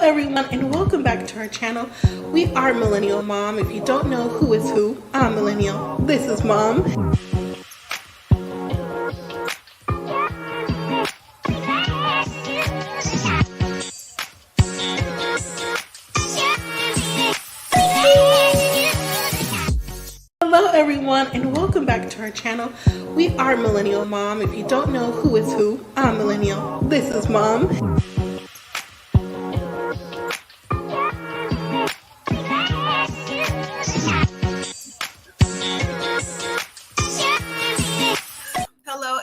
everyone, and welcome back to our channel. We are Millennial Mom. If you don't know who is who, I'm Millennial. This is Mom. Hello everyone, and welcome back to our channel. We are Millennial Mom. If you don't know who is who, I'm Millennial. This is Mom.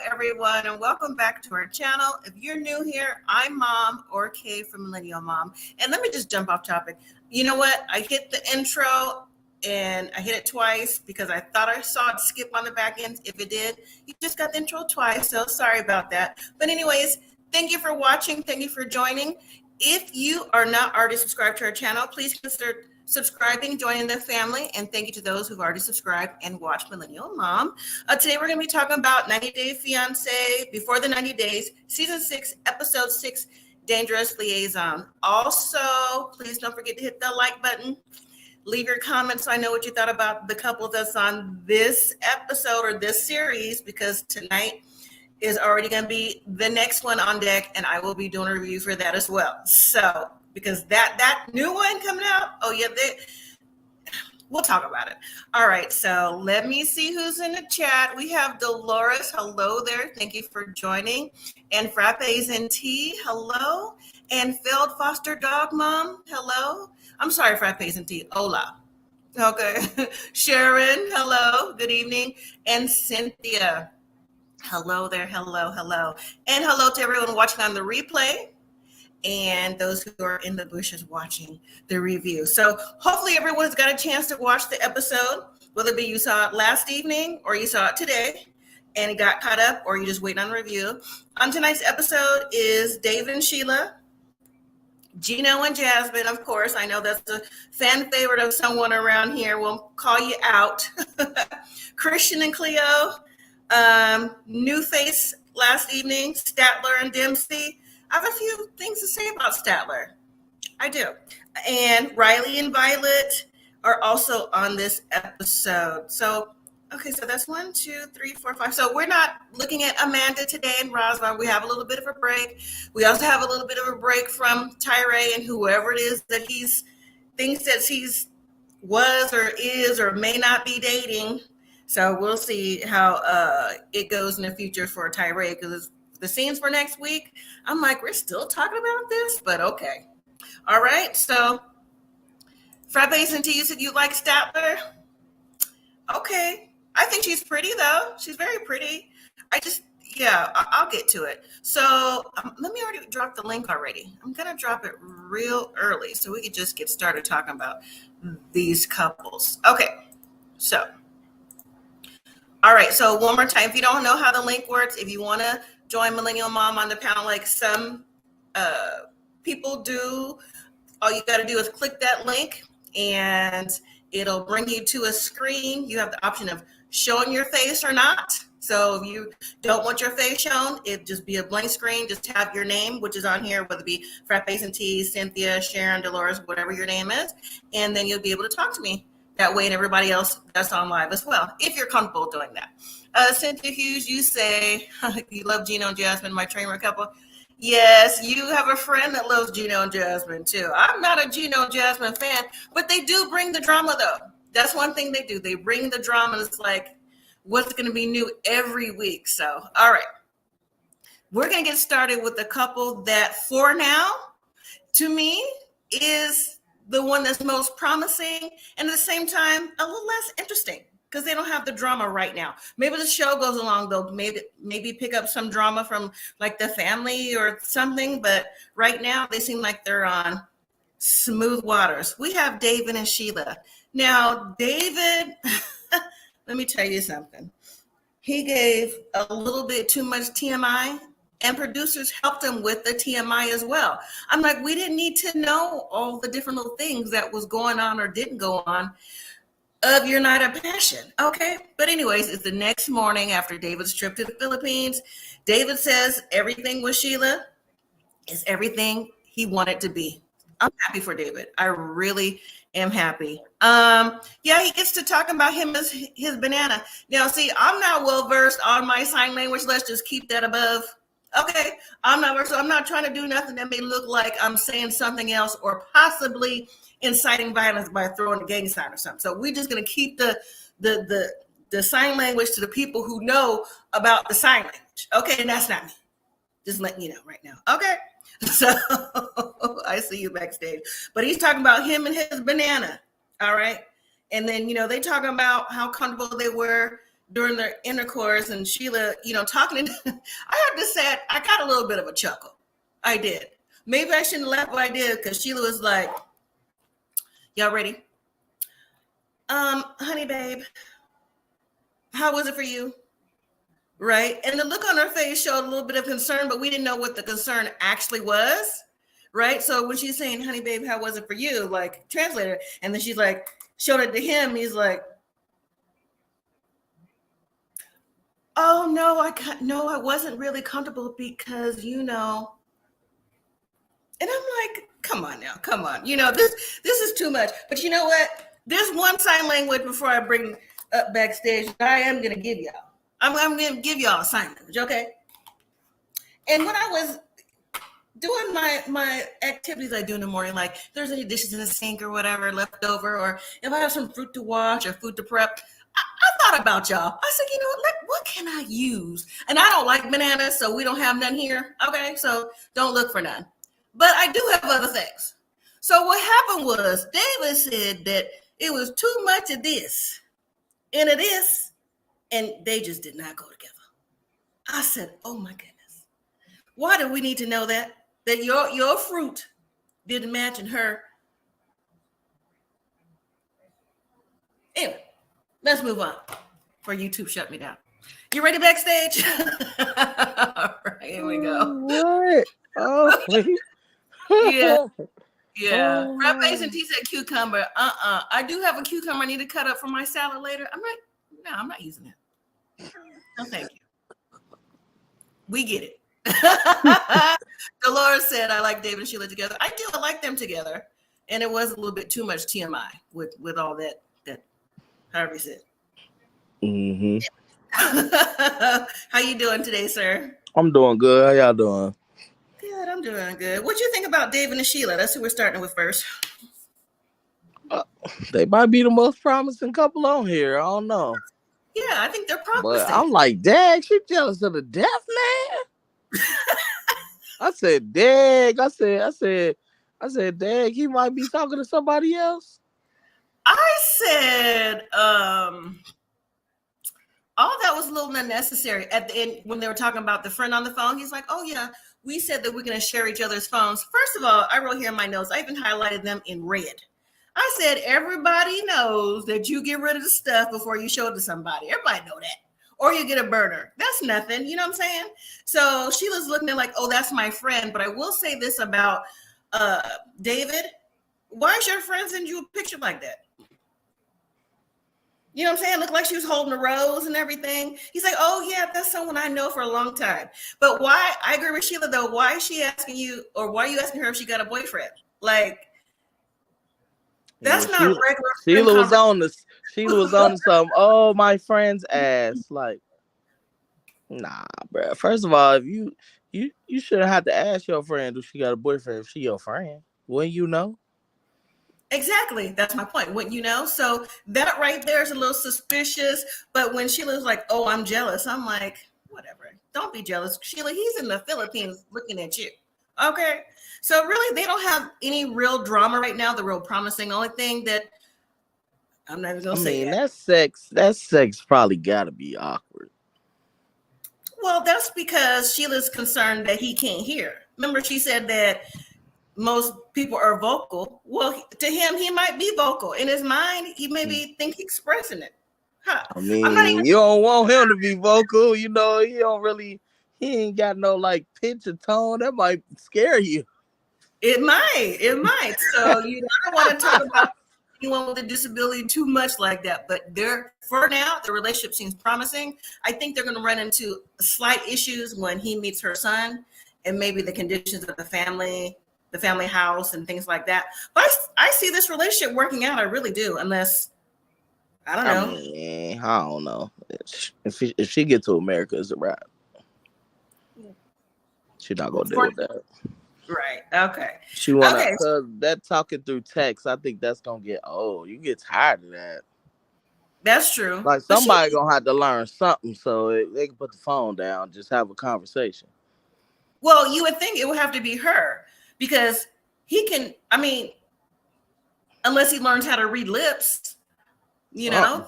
Everyone, and welcome back to our channel. If you're new here, I'm Mom, or Kay from Millennial Mom. And let me just jump off topic. You know what? I hit the intro and I hit it twice because I thought I saw it skip on the back end. If it did, you just got the intro twice, so sorry about that. But anyways, thank you for watching. Thank you for joining. If you are not already subscribed to our channel, please consider subscribing, joining the family, and thank you to those who've already subscribed and watched Millennial Mom. Today we're going to be talking about 90 Day Fiancé, Before the 90 Days, Season 6, Episode 6, Dangerous Liaison. Also, please don't forget to hit the like button. Leave your comments so I know what you thought about the couple that's on this episode or this series, because tonight is already going to be the next one on deck, and I will be doing a review for that as well. So, because that new one coming out, oh yeah, we'll talk about it. All right, so let me see who's in the chat. We have Dolores, hello there, thank you for joining. And Frappes and Tea, hello. And Failed Foster Dog Mom, hello. I'm sorry, Frappes and Tea, hola. Okay, Sharon, hello, good evening. And Cynthia, hello there, hello. And hello to everyone watching on the replay, and those who are in the bushes watching the review. So hopefully everyone's got a chance to watch the episode, whether it be you saw it last evening or you saw it today and it got caught up, or you just waiting on the review. On tonight's episode is David and Sheila, Geno and Jasmine, of course. I know that's a fan favorite of someone around here. We'll call you out. Christian and Cleo, new face last evening, Statler and Dempsey. I have a few things to say about Statler. I do. And Riley and Violet are also on this episode. So, okay, so that's 1, 2, 3, 4, 5. So we're not looking at Amanda today and Roswell. We have a little bit of a break. We also have a little bit of a break from Tyray and whoever it is that he's thinks that he's was or is or may not be dating. So we'll see how it goes in the future for Tyray, because the scenes for next week, I'm like, we're still talking about this, but okay. All right, so Frappes and Tea, you said you like Statler? Okay. I think she's pretty, though. She's very pretty. I'll get to it. So let me already drop the link already. I'm going to drop it real early so we can just get started talking about these couples. Okay, so. All right, so one more time, if you don't know how the link works, if you want to join Millennial Mom on the panel like some people do, all you got to do is click that link and it'll bring you to a screen. You have the option of showing your face or not. So if you don't want your face shown, it'd just be a blank screen. Just have your name, which is on here, whether it be Frappes and Tea, Cynthia, Sharon, Dolores, whatever your name is, and then you'll be able to talk to me that way, and everybody else that's on live as well, if you're comfortable doing that. Cynthia Hughes, you say you love Geno and Jasmine, my trainer couple. Yes, you have a friend that loves Geno and Jasmine too. I'm not a Geno and Jasmine fan, but they do bring the drama though. That's one thing they do. They bring the drama. It's like, what's going to be new every week? So, all right. We're going to get started with the couple that for now, to me, is the one that's most promising and at the same time a little less interesting because they don't have the drama right now. Maybe the show goes along, they'll maybe pick up some drama from like the family or something, but right now they seem like they're on smooth waters. We have David and Sheila. Now, David, let me tell you something. He gave a little bit too much TMI, and producers helped him with the TMI as well. I'm like, we didn't need to know all the different little things that was going on or didn't go on of your night of passion. Okay. But anyways, it's the next morning after David's trip to the Philippines. David says everything with Sheila is everything he wanted to be. I'm happy for David. I really am happy. Yeah, he gets to talk about him as his banana. Now, see, I'm not well versed on my sign language. Let's just keep that above. Okay, I'm not versed. So I'm not trying to do nothing that may look like I'm saying something else or possibly inciting violence by throwing a gang sign or something. So we're just gonna keep the sign language to the people who know about the sign language. Okay, and that's not me. Just letting you know right now. Okay. So I see you backstage. But he's talking about him and his banana. All right. And then, they talking about how comfortable they were during their intercourse, and Sheila, talking to I have to say I got a little bit of a chuckle. I did. Maybe I shouldn't laugh, but I did, because Sheila was like, y'all ready? Honey babe, how was it for you? Right. And the look on her face showed a little bit of concern, but we didn't know what the concern actually was. Right. So when she's saying, honey, babe, how was it for you? Like, translator. And then she's like, showed it to him. He's like, oh, no, I wasn't really comfortable because, And I'm like, come on now. Come on. This is too much. But you know what? There's one sign language before I bring up backstage that I am going to give y'all. I'm going to give y'all a sign language, okay? And when I was doing my activities I do in the morning, like there's any dishes in the sink or whatever left over, or if I have some fruit to wash or food to prep, I thought about y'all. I said, what can I use? And I don't like bananas, so we don't have none here, okay? So don't look for none. But I do have other things. So what happened was David said that it was too much of this and of this, and they just did not go together. I said, oh my goodness. Why do we need to know that? That your fruit didn't match in her. Anyway, let's move on before YouTube shut me down. You ready backstage? All right, here we go. What? Oh, yeah. Yeah. Oh. Red base and T said cucumber. I do have a cucumber I need to cut up for my salad later. I'm not using it. No, thank you. We get it. Dolores said, I like David and Sheila together. I do. I like them together. And it was a little bit too much TMI with all that however you said. Mm-hmm. How you doing today, sir? I'm doing good. How y'all doing? Good. I'm doing good. What you think about David and Sheila? That's who we're starting with first. They might be the most promising couple on here. I don't know. Yeah, I think they're promising. But I'm like, Dag, she jealous of the deaf man. I said, Dag. I said, Dag, he might be talking to somebody else. I said, all that was a little unnecessary. At the end, when they were talking about the friend on the phone, he's like, oh yeah, we said that we're going to share each other's phones. First of all, I wrote here in my notes, I even highlighted them in red. I said, everybody knows that you get rid of the stuff before you show it to somebody. Everybody know that. Or you get a burner. That's nothing. You know what I'm saying? So Sheila's looking at like, oh, that's my friend. But I will say this about David. Why is your friend send you a picture like that? You know what I'm saying? Look like she was holding a rose and everything. He's like, oh, yeah, that's someone I know for a long time. But why? I agree with Sheila, though. Why is she asking you, or why are you asking her if she got a boyfriend? Like, that's not regular. Sheila was on some, oh, my friend's ass. Like, nah, bro. First of all, if you shouldn't have to ask your friend if she got a boyfriend if she your friend. Wouldn't you know? Exactly. That's my point. Wouldn't you know? So that right there is a little suspicious. But when Sheila's like, oh, I'm jealous, I'm like, whatever. Don't be jealous. Sheila, he's in the Philippines looking at you. Okay. So really, they don't have any real drama right now. The real promising only thing that I'm not even going to say that sex probably got to be awkward. Well, that's because Sheila's concerned that he can't hear. Remember, she said that most people are vocal. Well, to him, he might be vocal. In his mind, he maybe think he's expressing it. Huh. I mean, you don't want him to be vocal. You know, he ain't got no like pitch or tone. That might scare you. It might. So you don't want to talk about anyone with a disability too much like that. But for now, the relationship seems promising. I think they're going to run into slight issues when he meets her son, and maybe the conditions of the family the family house and things like that. But I see this relationship working out. I really do, unless I don't know. mean, I don't know. If she get to America, it's a wrap. She not gonna deal with that. Right. Okay. She wanna, Okay. cause that talking through text, I think that's gonna get old. You get tired of that. That's true. Like somebody gonna have to learn something so they can put the phone down, just have a conversation. Well, you would think it would have to be her because he can. I mean, unless he learns how to read lips, you know.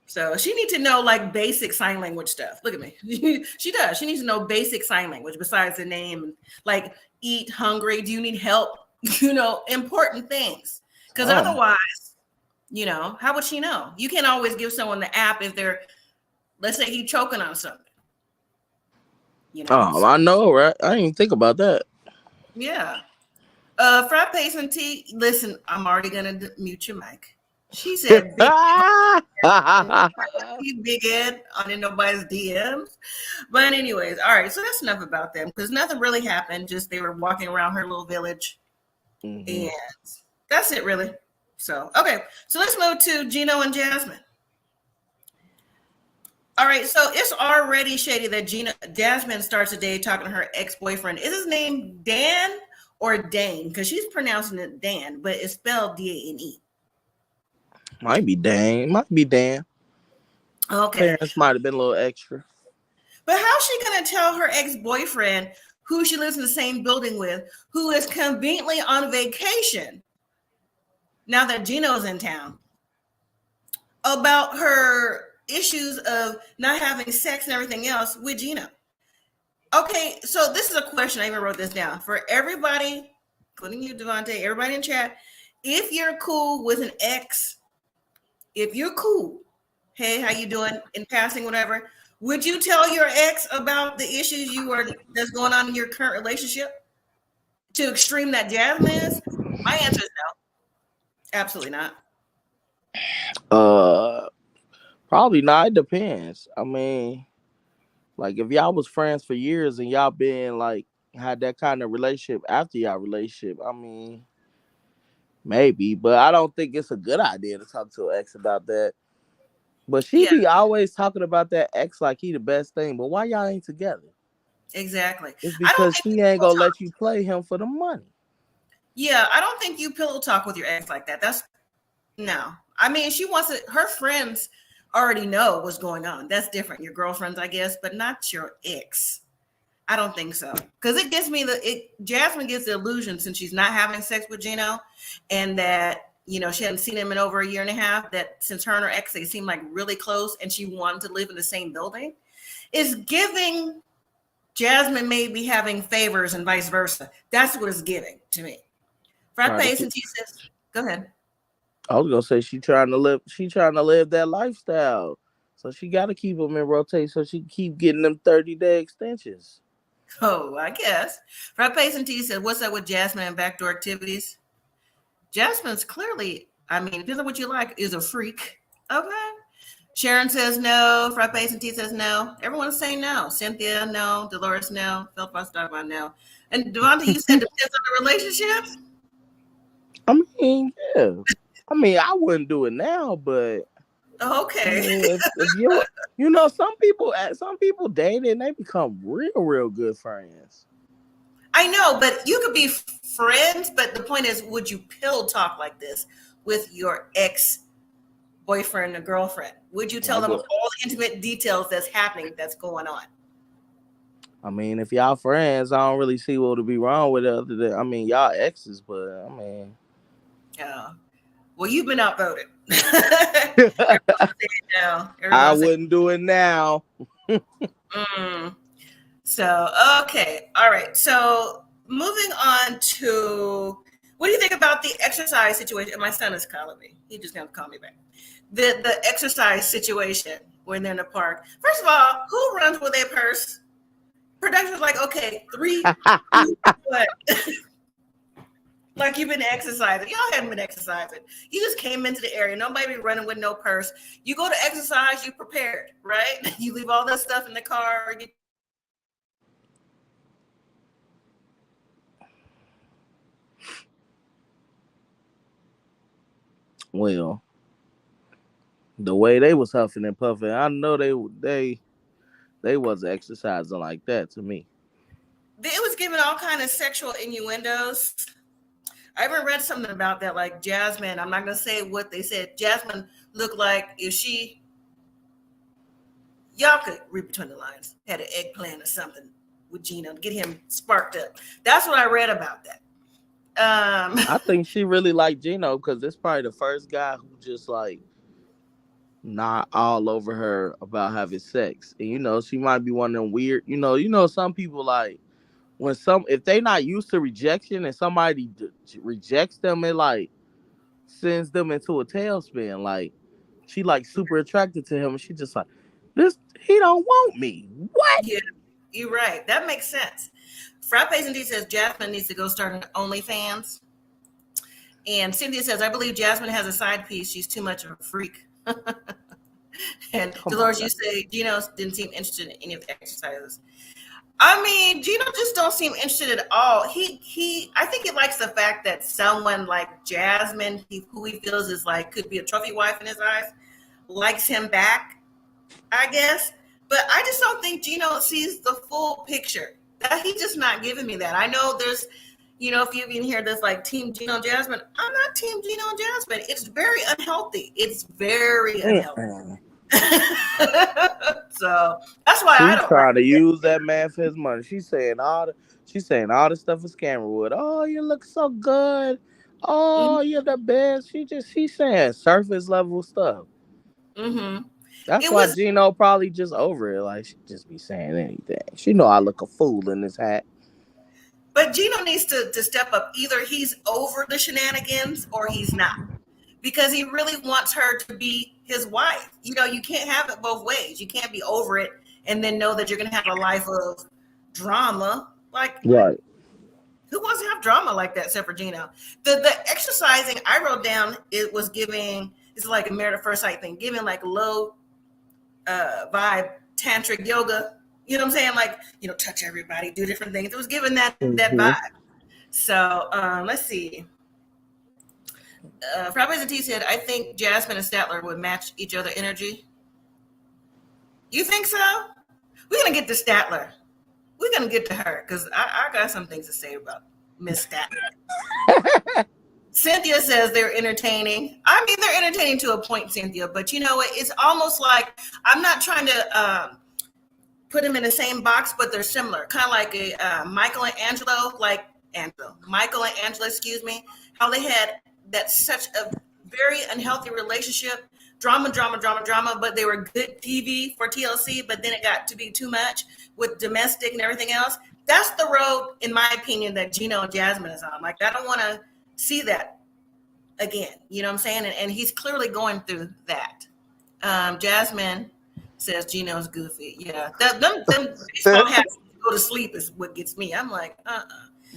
So she needs to know like basic sign language stuff. Look at me. She does. She needs to know basic sign language besides the name, like eat, hungry, do you need help? You know, important things. Because otherwise, you know, how would she know? You can't always give someone the app if they're, let's say he's choking on something. You know. I know, right? I didn't even think about that. Yeah. Frappes and tea. Listen, I'm already gonna mute your mic. She said, "Big Ed on in nobody's DMs." But anyways, all right. So that's enough about them because nothing really happened. Just they were walking around her little village, and that's it, really. So okay. So let's move to Geno and Jasmine. All right. So it's already shady that Jasmine starts a day talking to her ex-boyfriend. Is his name Dan or Dane? Because she's pronouncing it Dan, but it's spelled D-A-N-E. Might be Dan. Might be Dan. Okay. Parents might have been a little extra. But how's she going to tell her ex-boyfriend, who she lives in the same building with, who is conveniently on vacation, now that Geno's in town, about her issues of not having sex and everything else with Geno? Okay, so this is a question. I even wrote this down. For everybody, including you, Devontae, everybody in chat, if you're cool with an ex, if you're cool, hey, how you doing in passing, whatever, would you tell your ex about the issues that's going on in your current relationship? To extreme that Jasmine is? My answer is no. Absolutely not. Probably not. It depends. I mean, like if y'all was friends for years and y'all been like had that kind of relationship after y'all relationship, I mean, maybe, but I don't think it's a good idea to talk to an ex about that. But she be always talking about that ex like he the best thing. But why y'all ain't together? Exactly. It's because she ain't gonna let you play him for the money. Yeah, I don't think you pillow talk with your ex like that. That's no. I mean, she wants it. Her friends already know what's going on. That's different. Your girlfriends, I guess, but not your ex. I don't think so. Because it gives me Jasmine gets the illusion since she's not having sex with Geno and that, you know, she hadn't seen him in over a year and a half, that since her and her ex, they seem like really close and she wanted to live in the same building, is giving Jasmine maybe having favors and vice versa. That's what it's giving to me. Frappes and tea says, go ahead. I was gonna say she trying to live that lifestyle. So she gotta keep them in rotation so she can keep getting them 30-day extensions. Oh, I guess. Frappes and tea said, what's up with Jasmine and backdoor activities? Jasmine's clearly, I mean, depends on what you like, is a freak. Okay. Sharon says no. Frappes and tea says no. Everyone's saying no. Cynthia, no. Dolores, no. Philip about no. And Devontae, you said depends on the relationship? I mean, yeah. I mean, I wouldn't do it now, but okay. I mean, if you know, some people date and they become real good friends. I know, but you could be friends. But the point is, would you pill talk like this with your ex-boyfriend or girlfriend? Would you tell them all the intimate details that's happening, that's going on? I mean, if y'all friends, I don't really see what would be wrong with it other than, I mean, y'all exes, but I mean. Yeah. Well, you've been outvoted. I wouldn't do it now. So, okay. All right. So moving on to, what do you think about the exercise situation? My son is calling me. He just going to call me back. The exercise situation when they're in the park. First of all, who runs with a purse? Production's like, okay, 3, 2, 1. Like you've been exercising. Y'all hadn't been exercising. You just came into the area. Nobody be running with no purse. You go to exercise, you prepared, right? You leave all that stuff in the car. Well, the way they was huffing and puffing, I know they wasn't exercising like that to me. It was giving all kind of sexual innuendos. I even read something about that, like Jasmine. I'm not gonna say what they said. Jasmine looked like if she, y'all could read between the lines, had an eggplant or something with Geno to get him sparked up. That's what I read about that. I think she really liked Geno because it's probably the first guy who just like not all over her about having sex. And she might be one of them weird, some people like when if they not used to rejection and somebody rejects them, it like sends them into a tailspin. Like she like super attracted to him and she just like, this he don't want me. What? Yeah, you're right. That makes sense. Frappe Cindy says Jasmine needs to go start an OnlyFans. And Cynthia says, I believe Jasmine has a side piece. She's too much of a freak. And Dolores, you say Geno didn't seem interested in any of the exercises. I mean, Geno just don't seem interested at all. I think he likes the fact that someone like Jasmine, who he feels is like could be a trophy wife in his eyes, likes him back, I guess. But I just don't think Geno sees the full picture. He's just not giving me that. I know there's, if you even hear this like Team Geno Jasmine, I'm not Team Geno Jasmine. It's very unhealthy. It's very unhealthy. So that's why I don't trying to use that man for his money. She's saying all the stuff a scammer would. Oh, you look so good. Oh, you're the best. She's saying surface level stuff. Mm-hmm. That's why Geno probably just over it. Like she just be saying anything. She know I look a fool in this hat. But Geno needs to step up. Either he's over the shenanigans or he's not. Because he really wants her to be his wife. You can't have it both ways. You can't be over it and then know that you're going to have a life of drama. Like, right. Who wants to have drama like that except for Geno? The exercising I wrote down, it was giving, it's like a married at first sight thing, giving like low vibe tantric yoga. You know what I'm saying? Like, touch everybody, do different things. It was giving that vibe. So let's see. Frappe T said, I think Jasmine and Statler would match each other energy. You think so? We're going to get to Statler. We're going to get to her because I got some things to say about Miss Statler. Cynthia says they're entertaining. I mean, they're entertaining to a point, Cynthia, but you know what? It's almost like I'm not trying to put them in the same box, but they're similar. Kind of like a Michael and Angelo, excuse me, how they had that's such a very unhealthy relationship, drama, but they were good TV for TLC, but then it got to be too much with domestic and everything else. That's the road, in my opinion, that Geno and Jasmine is on. Like, I don't want to see that again. You know what I'm saying? And he's clearly going through that. Jasmine says Geno's goofy. Yeah. Them baseball hats go to sleep is what gets me. I'm like,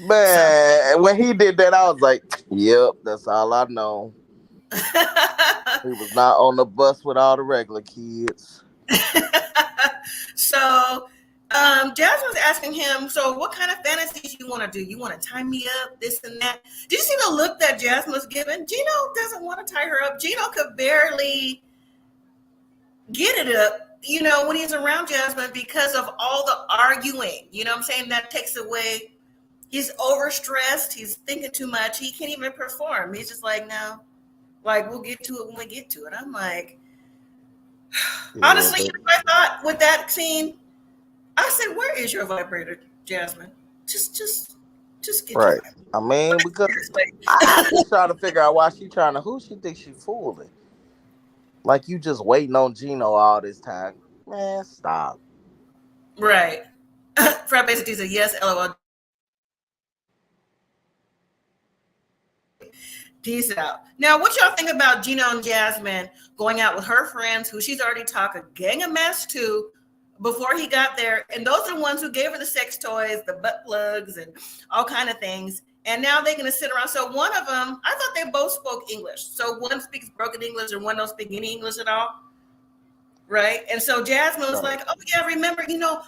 Man, when he did that, I was like, yep, that's all I know. He was not on the bus with all the regular kids. So Jasmine's asking him, so what kind of fantasies you want to do? You want to tie me up, this and that? Did you see the look that Jasmine was giving? Geno doesn't want to tie her up. Geno could barely get it up, when he's around Jasmine because of all the arguing. You know what I'm saying? That takes away. He's overstressed. He's thinking too much. He can't even perform. He's just like, no, like, we'll get to it when we get to it. I'm like, honestly, I thought with that scene, I said, where is your vibrator, Jasmine? Just get right. I mean, because I just trying to figure out who she thinks she fooling. Like, you just waiting on Geno all this time. Man, stop. Right. Frappe basically said, yes, LOL. Peace out. Now, what y'all think about Geno and Jasmine going out with her friends, who she's already talked a gang of mess to before he got there? And those are the ones who gave her the sex toys, the butt plugs, and all kind of things. And now they're going to sit around. So one of them, I thought they both spoke English. So one speaks broken English and one don't speak any English at all. Right? And so Jasmine was like, oh, yeah, remember,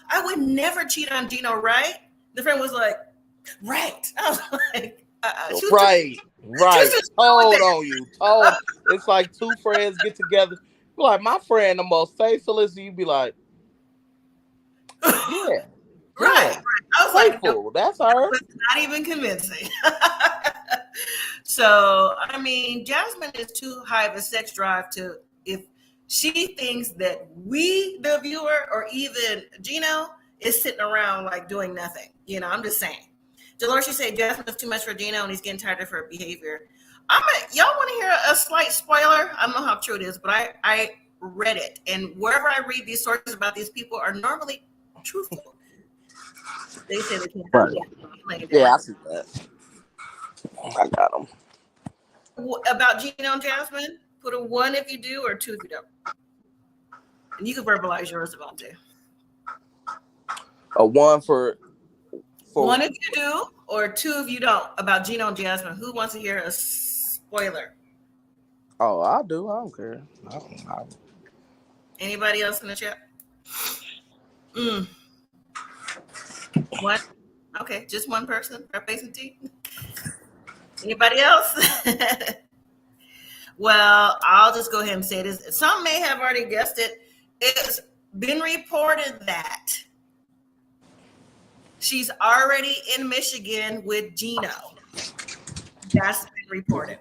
I would never cheat on Geno, right? The friend was like, right. I was like, She was Right, right. too smart with Told that. on you. Told. It's like two friends get together. Like my friend, the most faithfulest. You be like, yeah, Right, yeah, right. I was like, no, faithful. That's her. it's not even convincing. So, I mean, Jasmine is too high of a sex drive to, if she thinks that we, the viewer, or even Gino, is sitting around like doing nothing. I'm just saying. Dolores, you say Jasmine is too much for Gino and he's getting tired of her behavior. Y'all want to hear a slight spoiler? I don't know how true it is, but I read it. And wherever I read these sources about these people are normally truthful. They say they can't. Right. Yeah, I see that. I got them. About Gino and Jasmine, put a 1 if you do or 2 if you don't. And you can verbalize yours about too. A 1 for 1 if you do or 2 if you don't about Gino and Jasmine. Who wants to hear a spoiler? Oh, I do. I don't care. Anybody else in the chat? 1. Okay, just one person. Red face and tea. Anybody else? Well, I'll just go ahead and say this. Some may have already guessed it. It's been reported that she's already in Michigan with Gino. That's been reported.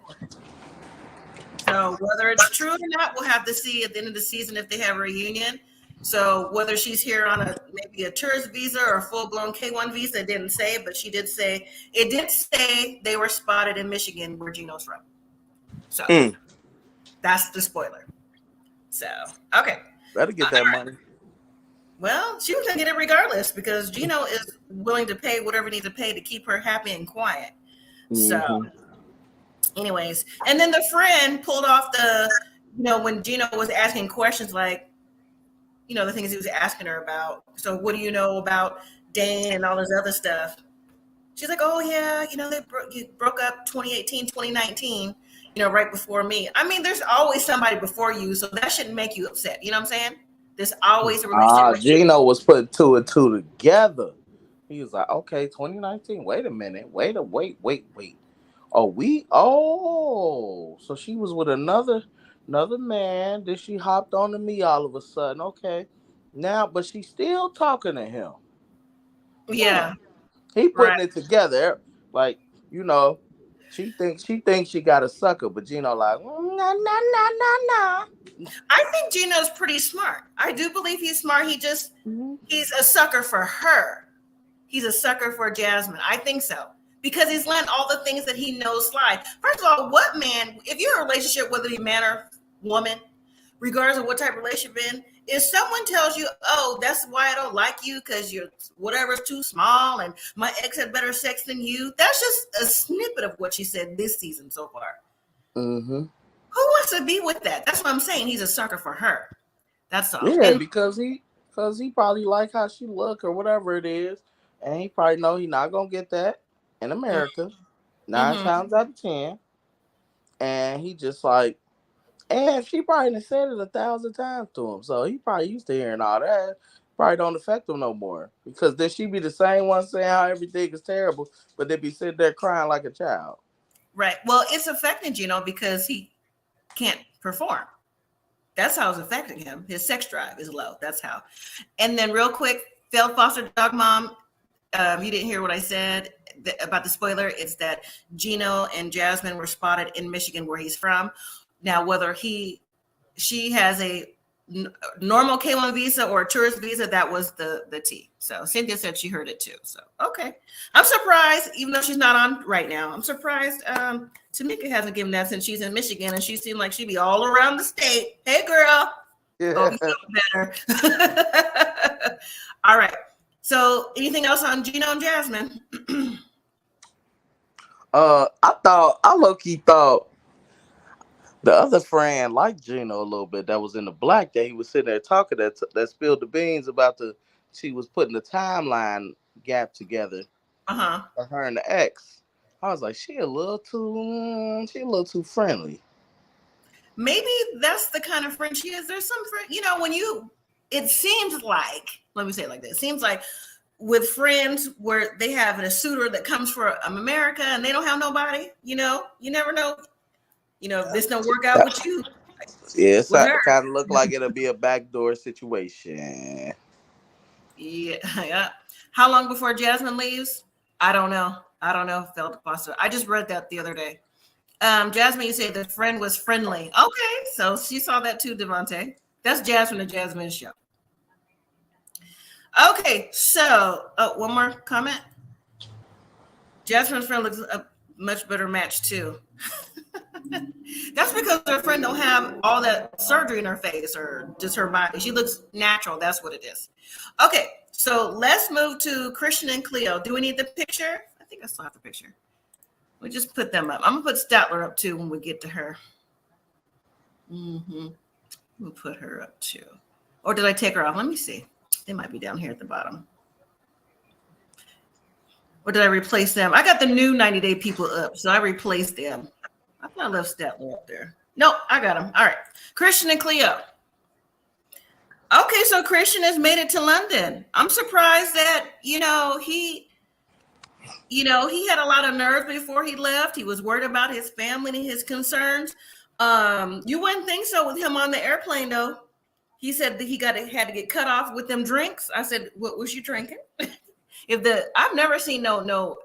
So whether it's true or not, we'll have to see at the end of the season if they have a reunion. So whether she's here on maybe a tourist visa or a full-blown K-1 visa, it didn't say, but she did say, it did say they were spotted in Michigan where Gino's from. So that's the spoiler. So, okay. Better get that money. Well, she was going to get it regardless because Gino is willing to pay whatever he needs to pay to keep her happy and quiet. So, anyways. And then the friend pulled off when Gino was asking questions like, the things he was asking her about. So what do you know about Dane and all this other stuff? She's like, oh, yeah, they broke up 2018, 2019, right before me. I mean, there's always somebody before you, so that shouldn't make you upset. You know what I'm saying? There's always a relationship. Gino was putting 2 and 2 together. He was like, okay, 2019. Wait a minute. Wait. So she was with another man. Then she hopped on to me all of a sudden. Okay. Now, but she's still talking to him. Yeah. He putting it together. Like, she thinks she got a sucker, but Gino like, nah. I think Gino's pretty smart. I do believe he's smart. He's a sucker for her. He's a sucker for Jasmine. I think so. Because he's letting all the things that he knows slide. First of all, what man, if you're in a relationship, whether you're man or woman, regardless of what type of relationship you're in, if someone tells you, oh, that's why I don't like you because you're whatever's too small and my ex had better sex than you, that's just a snippet of what she said this season so far. Who wants to be with that? That's what I'm saying. He's a sucker for her. That's all. Yeah, because he probably like how she look or whatever it is, and he probably know he's not gonna get that in America 9 times out of 10, and he just like, and she probably said it 1,000 times to him, so he probably used to hearing all that. Probably don't affect him no more because then she be the same one saying how everything is terrible, but they be sitting there crying like a child. Right. Well, it's affecting Gino because he can't perform. That's how it's affecting him. His sex drive is low. That's how. And then real quick, failed foster dog mom. You didn't hear what I said about the spoiler. It's that Gino and Jasmine were spotted in Michigan where he's from. Now, whether she has a normal K-1 visa or a tourist visa, that was the T. So Cynthia said she heard it too. So, okay. I'm surprised, even though she's not on right now, I'm surprised Tamika hasn't given that since she's in Michigan and she seemed like she'd be all around the state. Hey, girl. Yeah. Oh, you know better. All right. So anything else on Gino and Jasmine? I low-key thought the other friend liked Gino a little bit that was in the black that he was sitting there talking that spilled the beans about she was putting the timeline gap together for her and the ex. I was like, she a little too friendly. Maybe that's the kind of friend she is. There's some friend, it seems like, let me say it like this. It seems like with friends where they have a suitor that comes from America and they don't have nobody, you never know. If this don't work out with you, Yeah, it's with her. kind of look like it'll be a backdoor situation. Yeah, yeah. How long before Jasmine leaves? I don't know. Felt possible. I just read that the other day. Jasmine, you say the friend was friendly. Okay, so she saw that too, Devontae. That's Jasmine and Jasmine's show. Okay, so one more comment. Jasmine's friend looks a much better match too. That's because her friend don't have all that surgery in her face or just her body. She looks natural. That's what it is. Okay, so let's move to Christian and Cleo. Do we need the picture? I think I still have the picture. We just put them up. I'm gonna put Statler up too when we get to her. We'll put her up too. Or did I take her off? Let me see. They might be down here at the bottom. Or did I replace them? I got the new 90-day people up, so I replaced them. I thought I left Statler up there. Nope, I got them. All right. Christian and Cleo. Okay, so Christian has made it to London. I'm surprised that, he had a lot of nerves before he left. He was worried about his family and his concerns. You wouldn't think so with him on the airplane, though. He said that he had to get cut off with them drinks. I said, "What was you drinking?" I've never seen no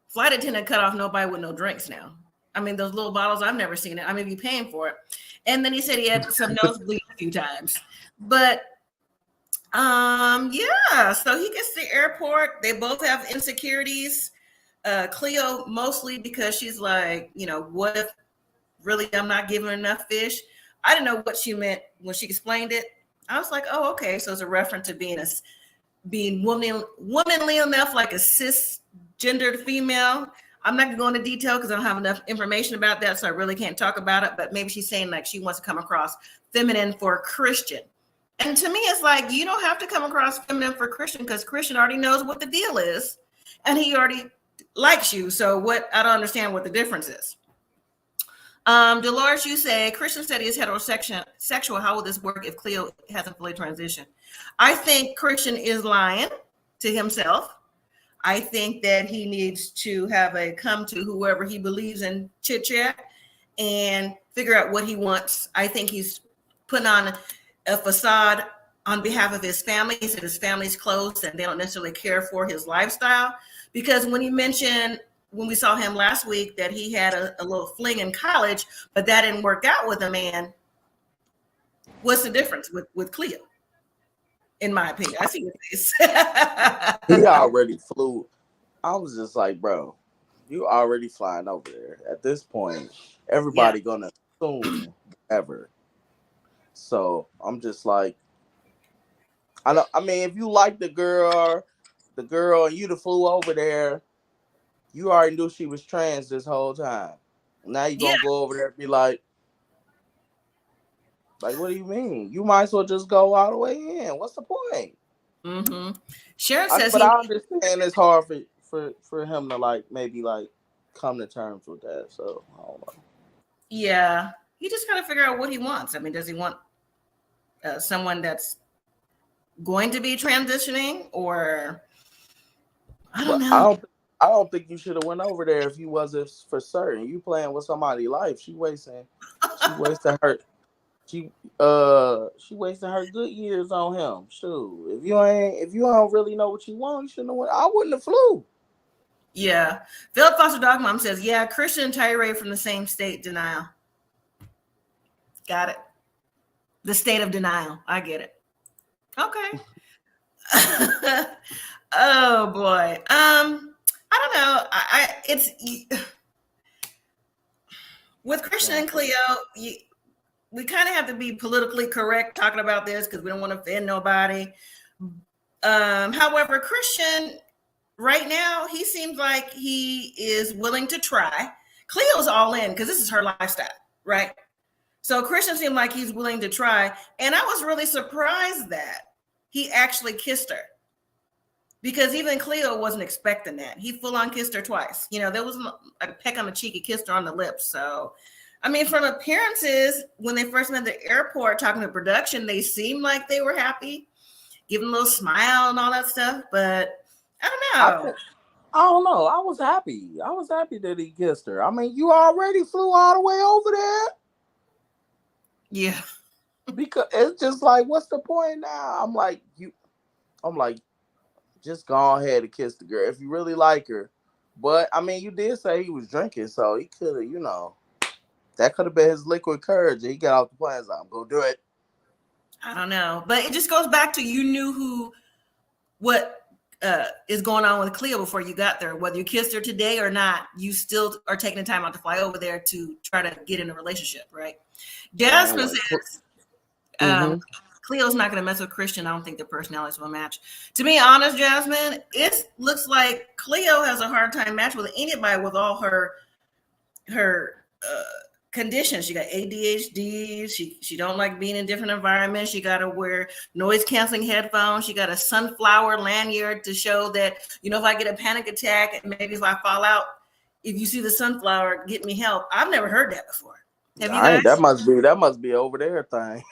flight attendant cut off nobody with no drinks now. I mean, those little bottles, I've never seen it. I may be paying for it. And then he said he had some nosebleed a few times. But yeah, so he gets to the airport. They both have insecurities. Cleo mostly because she's like, what if really I'm not giving enough fish? I didn't know what she meant when she explained it. I was like, oh, okay. So it's a reference to being womanly enough, like a cisgendered female. I'm not gonna go into detail because I don't have enough information about that, so I really can't talk about it. But maybe she's saying like she wants to come across feminine for Christian. And to me, it's like you don't have to come across feminine for Christian because Christian already knows what the deal is, and he already likes you. So I don't understand what the difference is. Dolores, you say Christian said he is heterosexual. How will this work if Cleo hasn't fully transitioned? I think Christian is lying to himself. I think that he needs to have a come to whoever he believes in chit chat and figure out what he wants. I think he's putting on a facade on behalf of his family. He said his family's close and they don't necessarily care for his lifestyle. Because when he mentioned when we saw him last week that he had a little fling in college, but that didn't work out with a man. What's the difference with Cleo? In my opinion, I see your face. He already flew. I was just like, bro, you already flying over there. At this point, everybody gonna assume ever. So I'm just like, I mean, if you like the girl, and you flew over there, you already knew she was trans this whole time. Now you gonna go over there and be like, what do you mean? You might as well just go all the way in. What's the point? Mm-hmm. Sharon says, but I understand it's hard for him to maybe come to terms with that. So I don't know. Yeah, he just got to figure out what he wants. I mean, does he want someone that's going to be transitioning, or I don't know. I don't think you should have went over there if you wasn't for certain. You playing with somebody's life. She wasting her. She wasting her good years on him. Shoot, if you don't really know what you want, you shouldn't have went. I wouldn't have flew. Yeah, Philip Foster Dog Mom says, yeah, Christian and Tyray from the same state. Denial. Got it. The state of denial. I get it. Okay. Oh boy. I don't know. It's with Christian and Cleo. We kind of have to be politically correct talking about this because we don't want to offend nobody. However, Christian right now, he seems like he is willing to try. Cleo's all in because this is her lifestyle, right? So Christian seemed like he's willing to try. And I was really surprised that he actually kissed her. Because even Cleo wasn't expecting that. He full on kissed her twice. There was a peck on the cheek. He kissed her on the lips. So, I mean, from appearances, when they first met at the airport talking to production, they seemed like they were happy. give him a little smile and all that stuff. But I don't know. I don't know. I was happy. I was happy that he kissed her. I mean, you already flew all the way over there. Yeah. Because it's just like, what's the point now? I'm like, just go ahead and kiss the girl if you really like her. But I mean, you did say he was drinking, so he could have, that could have been his liquid courage. He got off the plane. I'm gonna do it. I don't know, but it just goes back to you knew what is going on with Cleo before you got there. Whether you kissed her today or not, you still are taking the time out to fly over there to try to get in a relationship, right? Jasmine says, Cleo's not going to mess with Christian. I don't think their personalities will match. To be honest, Jasmine, it looks like Cleo has a hard time matching with anybody with all her conditions. She got ADHD. She don't like being in different environments. She got to wear noise canceling headphones. She got a sunflower lanyard to show that, if I get a panic attack and maybe if I fall out, if you see the sunflower, get me help. I've never heard that before. Have you guys? That must be over there thing.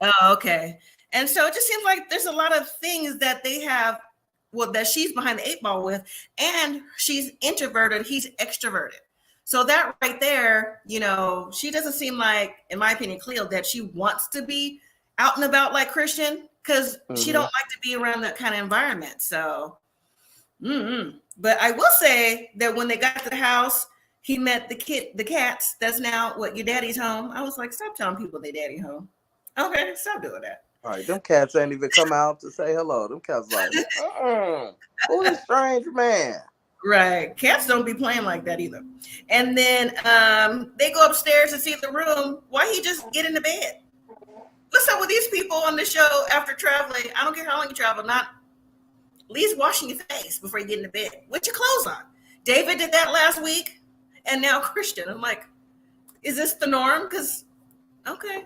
Oh, okay. And so it just seems like there's a lot of things that they have, that she's behind the 8 ball with, and she's introverted, he's extroverted. So that right there, she doesn't seem like, in my opinion, Cleo, that she wants to be out and about like Christian, because she don't like to be around that kind of environment. So, but I will say that when they got to the house, he met the cats. That's now your daddy's home. I was like, stop telling people they daddy home. Okay, stop doing that. All right, them cats ain't even come out to say hello. Them cats like, who is strange man? Right. Cats don't be playing like that either. And then they go upstairs to see the room. Why he just get in the bed? What's up with these people on the show after traveling? I don't care how long you travel, not at least washing your face before you get in the bed with your clothes on. David did that last week, and now Christian. I'm like, is this the norm? Because, okay.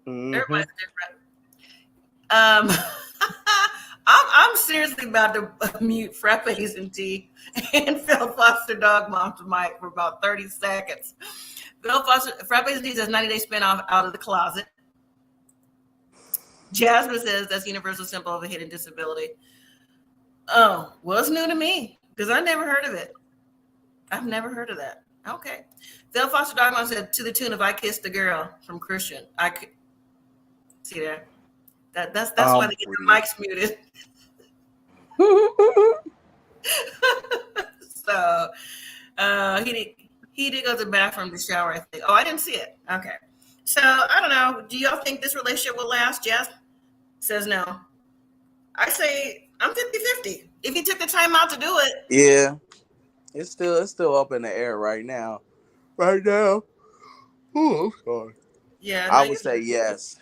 Everybody's different. I'm seriously about to mute Frappes and Tea and Phil Foster Dog Mom to Mike for about 30 seconds. Phil Foster, Frappes and Tea says 90-day spinoff Out of the Closet. Jasmine says that's universal symbol of a hidden disability. Oh, well, it's new to me because I never heard of it. I've never heard of that. Okay. Phil Foster Dog Mom said to the tune of I Kissed the Girl from Christian. I could see that. That's why they get the mics muted. So he did go to the bathroom to shower, I think. Oh, I didn't see it. Okay. So I don't know. Do y'all think this relationship will last? Jess says no. I say I'm 50-50. If he took the time out to do it. Yeah. It's still up in the air right now. Oh, I'm sorry. Yeah. I would say yes.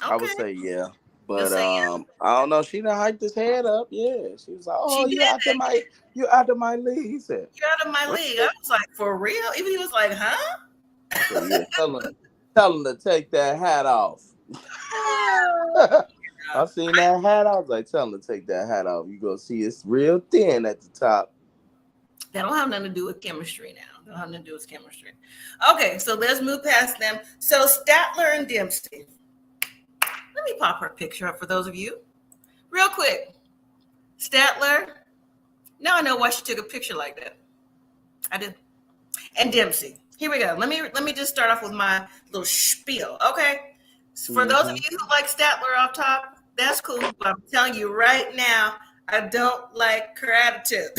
Okay. I would say yeah. But I don't know. She done hyped his head up. Yeah. She was like, oh, you out of my league. He said, you're out of my league. I was like, for real? Even he was like, huh? So, yeah, tell him to take that hat off. I seen that hat. I was like, tell him to take that hat off. You go see it's real thin at the top. That don't have nothing to do with chemistry now. That don't have nothing to do with chemistry. Okay, so let's move past them. So Statler and Dempsey. Let me pop her picture up for those of you. Real quick. Statler. Now I know why she took a picture like that. I did. And Dempsey. Here we go. Let me just start off with my little spiel. Okay. So for those of you who like Statler off top, that's cool. But I'm telling you right now, I don't like her attitude.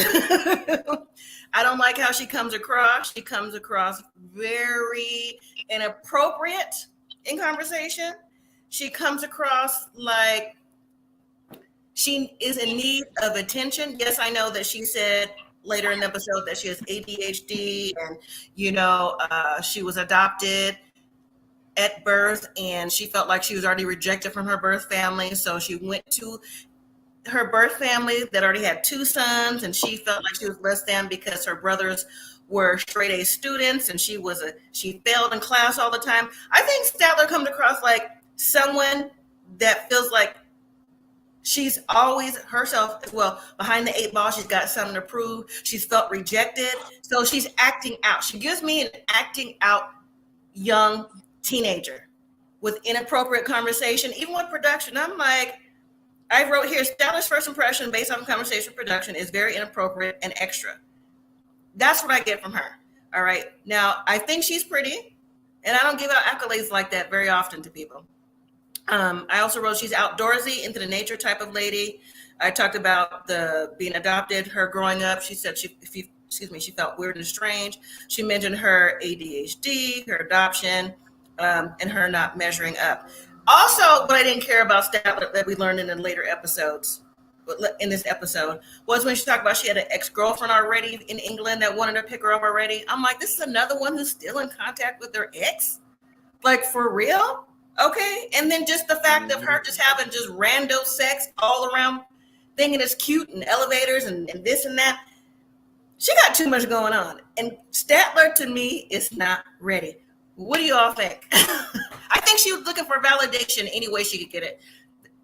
I don't like how she comes across. She comes across very inappropriate in conversation. She comes across like she is in need of attention. Yes, I know that she said later in the episode that she has ADHD and, she was adopted at birth and she felt like she was already rejected from her birth family. So she went to her birth family that already had 2 sons and she felt like she was less than because her brothers were straight A students and she failed in class all the time. I think Statler comes across like someone that feels like she's always herself as well behind the 8 ball. She's got something to prove. She's felt rejected. So she's acting out. She gives me an acting out young teenager with inappropriate conversation, even with production. I'm like, I wrote here, Statler's first impression based on conversation production is very inappropriate and extra. That's what I get from her. All right. Now, I think she's pretty, and I don't give out accolades like that very often to people. I also wrote she's outdoorsy, into the nature type of lady. I talked about the being adopted, her growing up. She said she felt weird and strange. She mentioned her ADHD, her adoption, and her not measuring up. Also, what I didn't care about Statler that we learned in the later episodes, in this episode, was when she talked about she had an ex-girlfriend already in England that wanted to pick her up already. I'm like, this is another one who's still in contact with her ex? Like, for real? Okay. And then just the fact of her just having just rando sex all around, thinking it's cute and elevators and this and that. She got too much going on. And Statler, to me, is not ready. What do you all think? I think she was looking for validation any way she could get it,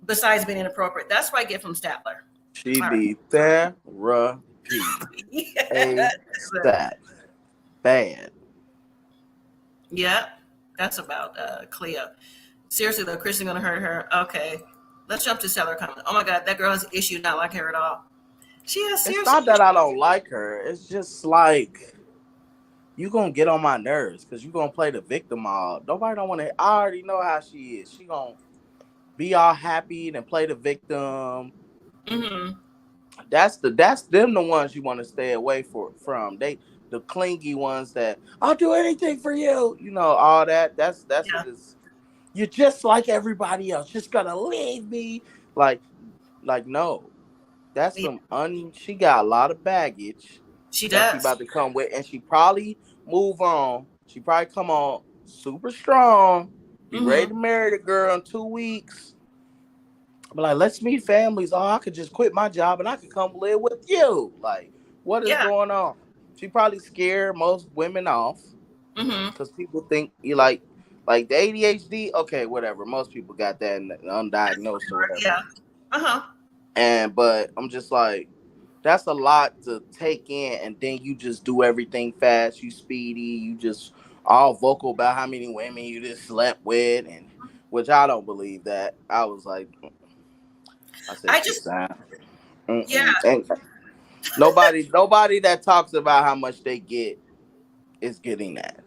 besides being inappropriate. That's what I get from Statler. She need therapy. Yeah. That bad. Yeah, that's about Cleo. Seriously though, Kristen gonna hurt her. Okay, let's jump to Statler comment. Oh my God, that girl has an issue not like her at all. She has seriously. It's not that I don't like her. It's just like you gonna get on my nerves because you gonna play the victim all. Nobody don't want to. I already know how she is. She gonna be all happy and play the victim. Mm-hmm. That's them the ones you want to stay away from. The clingy ones that I'll do anything for you. You know, all that. That's what it's. You're just like everybody else. Just gonna leave me. Like no. That's she got a lot of baggage. She does. She about to come with, and she probably move on. She probably come on super strong. Be ready to marry the girl in 2 weeks. But like, let's meet families. Oh, I could just quit my job and I could come live with you. Like, what is going on? She probably scared most women off because people think you like the ADHD. Okay, whatever. Most people got that undiagnosed or whatever. Yeah. But I'm just like, that's a lot to take in, and then you just do everything fast. You speedy. You just all vocal about how many women you just slept with, and which I don't believe that. I was like, And nobody that talks about how much they get is getting that.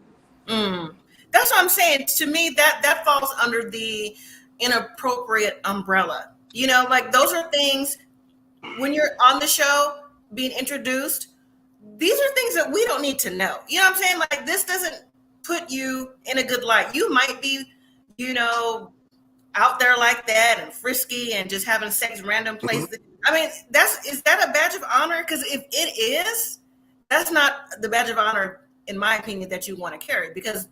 That's what I'm saying. To me, that falls under the inappropriate umbrella. You know, like those are things when you're on the show being introduced. These are things that we don't need to know. You know what I'm saying? Like this doesn't put you in a good light. You might be, you know, out there like that and frisky and just having sex in random places. I mean, is that a badge of honor? Because if it is, that's not the badge of honor, in my opinion, that you want to carry. Because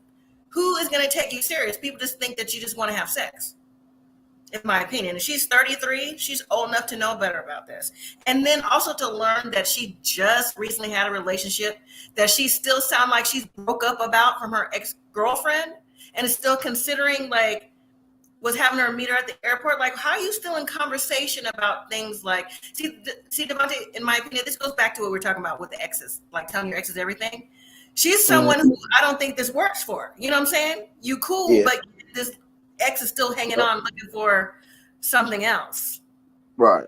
who is going to take you serious? People just think that you just want to have sex, in my opinion. And she's 33. She's old enough to know better about this. And then also to learn that she just recently had a relationship that she still sounds like she's broke up about from her ex-girlfriend and is still considering like, was having her meet her at the airport. Like, how are you still in conversation about things like, see, Devontae, in my opinion, this goes back to what we were talking about with the exes, like telling your exes everything. She's someone who I don't think this works for. You know what I'm saying? You cool, but this ex is still hanging on looking for something else. Right.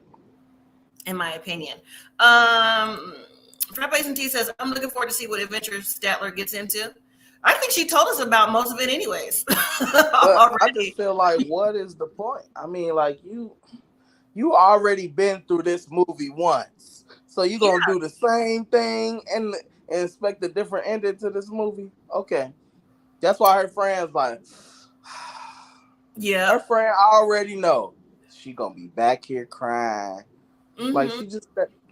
In my opinion. Frappes and T says, I'm looking forward to see what adventure Statler gets into. I think she told us about most of it anyways. I just feel like, what is the point? I mean, like you already been through this movie once. So you going to do the same thing and expect a different ending to this movie? Okay. That's why her friends like, her friend already know she going to be back here crying. Like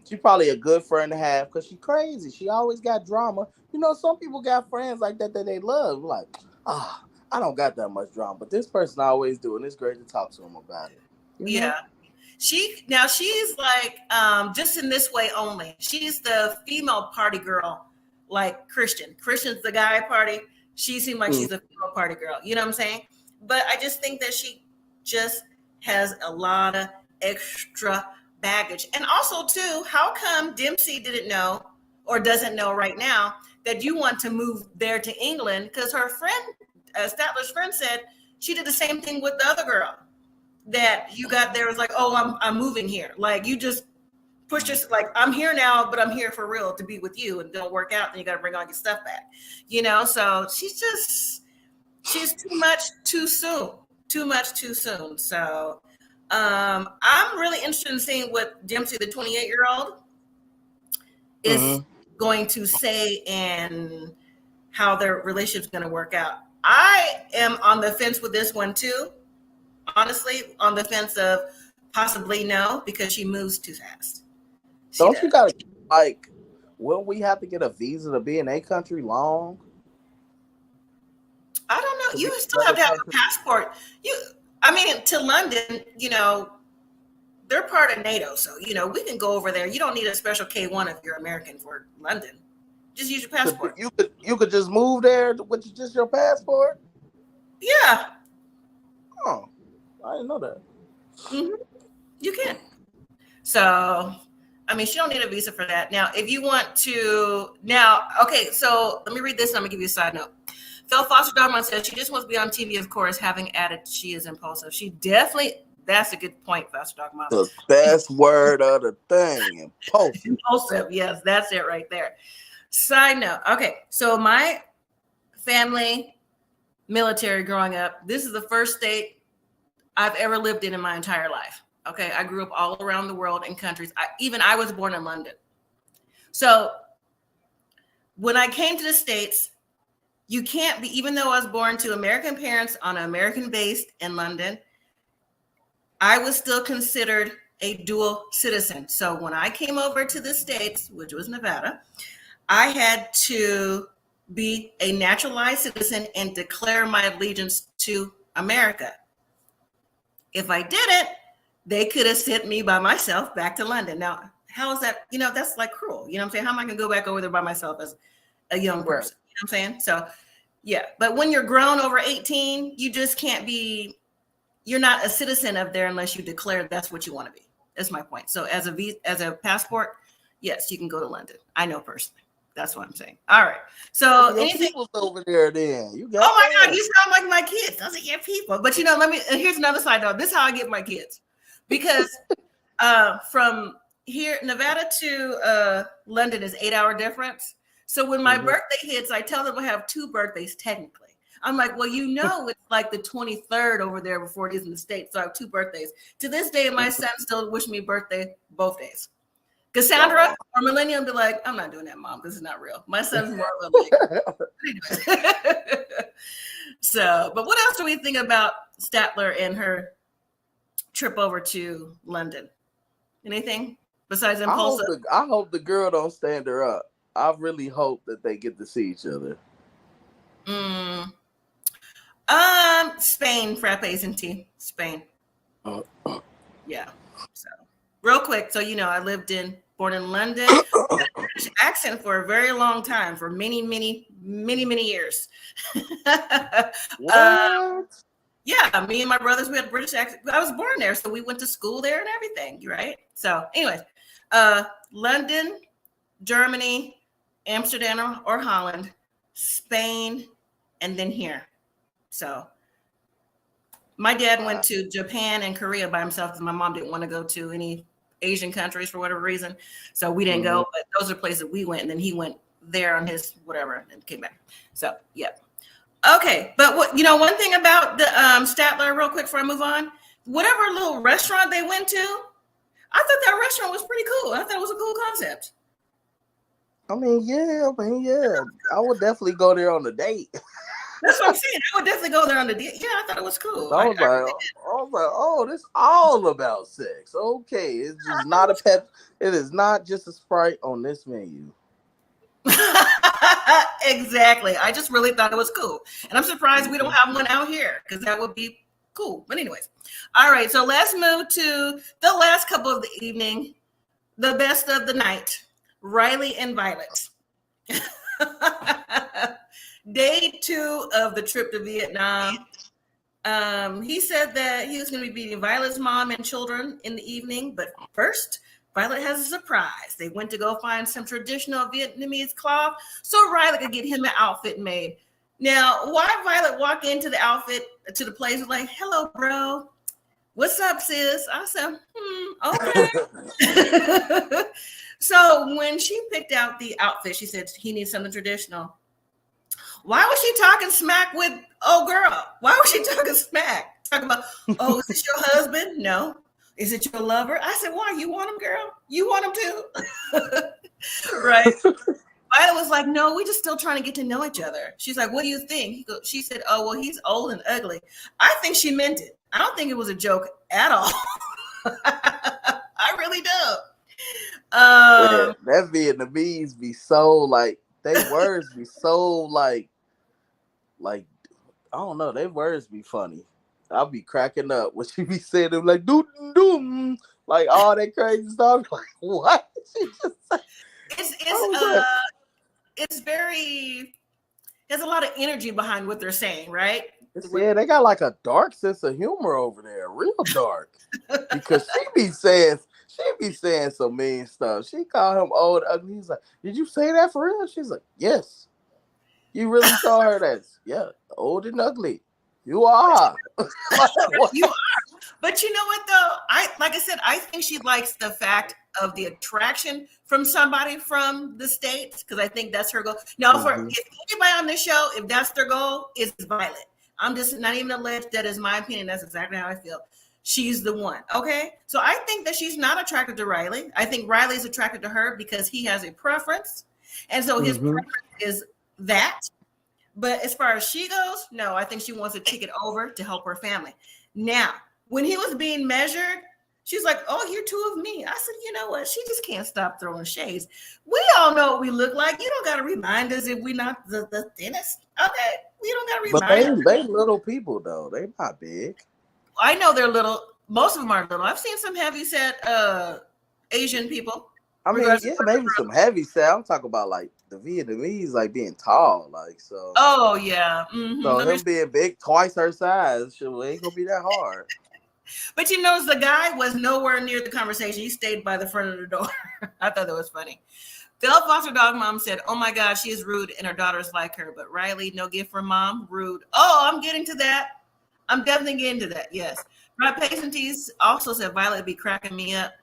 she probably a good friend to have because she crazy. She always got drama. You know, some people got friends like that they love. Like, I don't got that much drama, but this person always do, and it's great to talk to them about it. You know? She's like just in this way only. She's the female party girl, like Christian. Christian's the guy party. She seems like she's a female party girl. You know what I'm saying? But I just think that she just has a lot of extra baggage. And also, too, how come Dempsey didn't know or doesn't know right now that you want to move there to England? Because her friend, Statler's friend, said she did the same thing with the other girl. that you got there was like, oh, I'm moving here. Like you just push yourself, like I'm here now, but I'm here for real to be with you, and don't work out, then you got to bring all your stuff back, you know. So she's too much too soon, too much too soon. So I'm really interested in seeing what Dempsey, the 28-year-old, is going to say and how their relationship's going to work out. I am on the fence with this one too. Honestly, on the fence of possibly no, because she moves too fast. Don't you gotta, like, will we have to get a visa to be in a country long? I don't know. You still have to have a passport. I mean, to London, you know, they're part of NATO, so you know we can go over there. You don't need a special K1 if you're American for London. Just use your passport. You could just move there with just your passport. Yeah. Oh, I didn't know that. Mm-hmm. You can. So, I mean, she don't need a visa for that. Now, if you want to, okay. So let me read this. And I'm gonna give you a side note. Phil Foster Dogman says she just wants to be on TV, of course, having added she is impulsive. She definitely, that's a good point, Foster Dogman. The best word of the thing, impulsive. Impulsive, yes, that's it right there. Side note, okay, so my family, military growing up, this is the first state I've ever lived in my entire life. Okay, I grew up all around the world in countries. I was born in London. So when I came to the States, you can't be, even though I was born to American parents on an American base in London, I was still considered a dual citizen. So when I came over to the States, which was Nevada, I had to be a naturalized citizen and declare my allegiance to America. If I didn't, they could have sent me by myself back to London. Now, how is that? You know, that's like cruel. You know what I'm saying? How am I going to go back over there by myself as a young person? You know what I'm saying? So, yeah. But when you're grown over 18, you just can't be, you're not a citizen of there unless you declare that's what you want to be. That's my point. So as a passport, yes, you can go to London. I know personally. That's what I'm saying. All right. So anything over there then? You got God, you sound like my kids. Those are your people. But you know, here's another side note. This is how I get my kids. Because from here, Nevada to London is 8-hour difference. So when my birthday hits, I tell them I have 2 birthdays technically. I'm like, well, you know, it's like the 23rd over there before it is in the States. So I have 2 birthdays. To this day, my son still wish me birthday both days. Cassandra or Millennium be like, I'm not doing that, Mom. This is not real. My son's more of a like. So, but what else do we think about Statler and her trip over to London? Anything besides impulsive? I hope the girl don't stand her up. I really hope that they get to see each other. Spain, frappes and tea. Spain. Yeah. So real quick. So, you know, I born in London, British accent for a very long time, for many, many, many, many years. What? Yeah, me and my brothers, we had British accent. I was born there, so we went to school there and everything, right? So anyways, London, Germany, Amsterdam or Holland, Spain, and then here. So my dad went to Japan and Korea by himself because my mom didn't want to go to any Asian countries for whatever reason. So we didn't go, but those are places we went. And then he went there on his whatever and came back. So, yeah. Okay. But one thing about the Statler, real quick before I move on, whatever little restaurant they went to, I thought that restaurant was pretty cool. I thought it was a cool concept. I mean, yeah. I would definitely go there on a date. That's what I'm saying. I would definitely go there on the date. Yeah, I thought it was cool. I was like, oh, this all about sex. Okay, it's just not a pet. It is not just a Sprite on this menu. Exactly. I just really thought it was cool, and I'm surprised we don't have one out here because that would be cool. But anyways, all right. So let's move to the last couple of the evening, the best of the night. Riley and Violet. Day 2 of the trip to Vietnam. He said that he was going to be meeting Violet's mom and children in the evening, but first, Violet has a surprise. They went to go find some traditional Vietnamese cloth so Riley could get him an outfit made. Now, why Violet walk into the outfit to the place like, hello, bro? What's up, sis? I said, okay. So when she picked out the outfit, she said he needs something traditional. Why was she talking smack with old girl? Why was she talking smack? Talking about, oh, is this your husband? No. Is it your lover? I said, why? You want him, girl? You want him too? Right? Violet was like, no, we're just still trying to get to know each other. She's like, what do you think? She said, oh, well, he's old and ugly. I think she meant it. I don't think it was a joke at all. I really don't. That Vietnamese be so like, they words be so like I don't know, they words be funny. I'll be cracking up when she be saying them like doom doom, like all that crazy stuff. Like what? She just said, it's very, there's a lot of energy behind what they're saying, right? Yeah, they got like a dark sense of humor over there, real dark. Because she be saying some mean stuff. She called him old ugly. He's like, did you say that for real? She's like, yes. You really told her that? Yeah, old and ugly. You are. You are. But you know what though? Like I said, I think she likes the fact of the attraction from somebody from the States, because I think that's her goal. Now, if anybody on this show, if that's their goal, it's Violet. I'm just not even alleged. That is my opinion. That's exactly how I feel. She's the one. Okay. So I think that she's not attracted to Riley. I think Riley's attracted to her because he has a preference. And so his preference is that. But as far as she goes, no, I think she wants a ticket over to help her family. Now, when he was being measured, she's like, oh, you're two of me. I said, you know what? She just can't stop throwing shades. We all know what we look like. You don't got to remind us if we're not the thinnest. Okay. We don't got to remind us. But they little people, though. They not big. I know they're little. Most of them are little. I've seen some heavy-set Asian people. I mean, yeah, maybe some heavy-set. I'm talking about, like, the Vietnamese, like, being tall. Like, so. Oh, yeah. Mm-hmm. So him being big, twice her size, it ain't going to be that hard. But you notice the guy was nowhere near the conversation. He stayed by the front of the door. I thought that was funny. Phil Foster Dog Mom said, oh my God, she is rude and her daughters like her. But Riley, no gift from mom, rude. Oh, I'm getting to that. I'm definitely getting to that. Yes. Rod Pacentees also said Violet be cracking me up.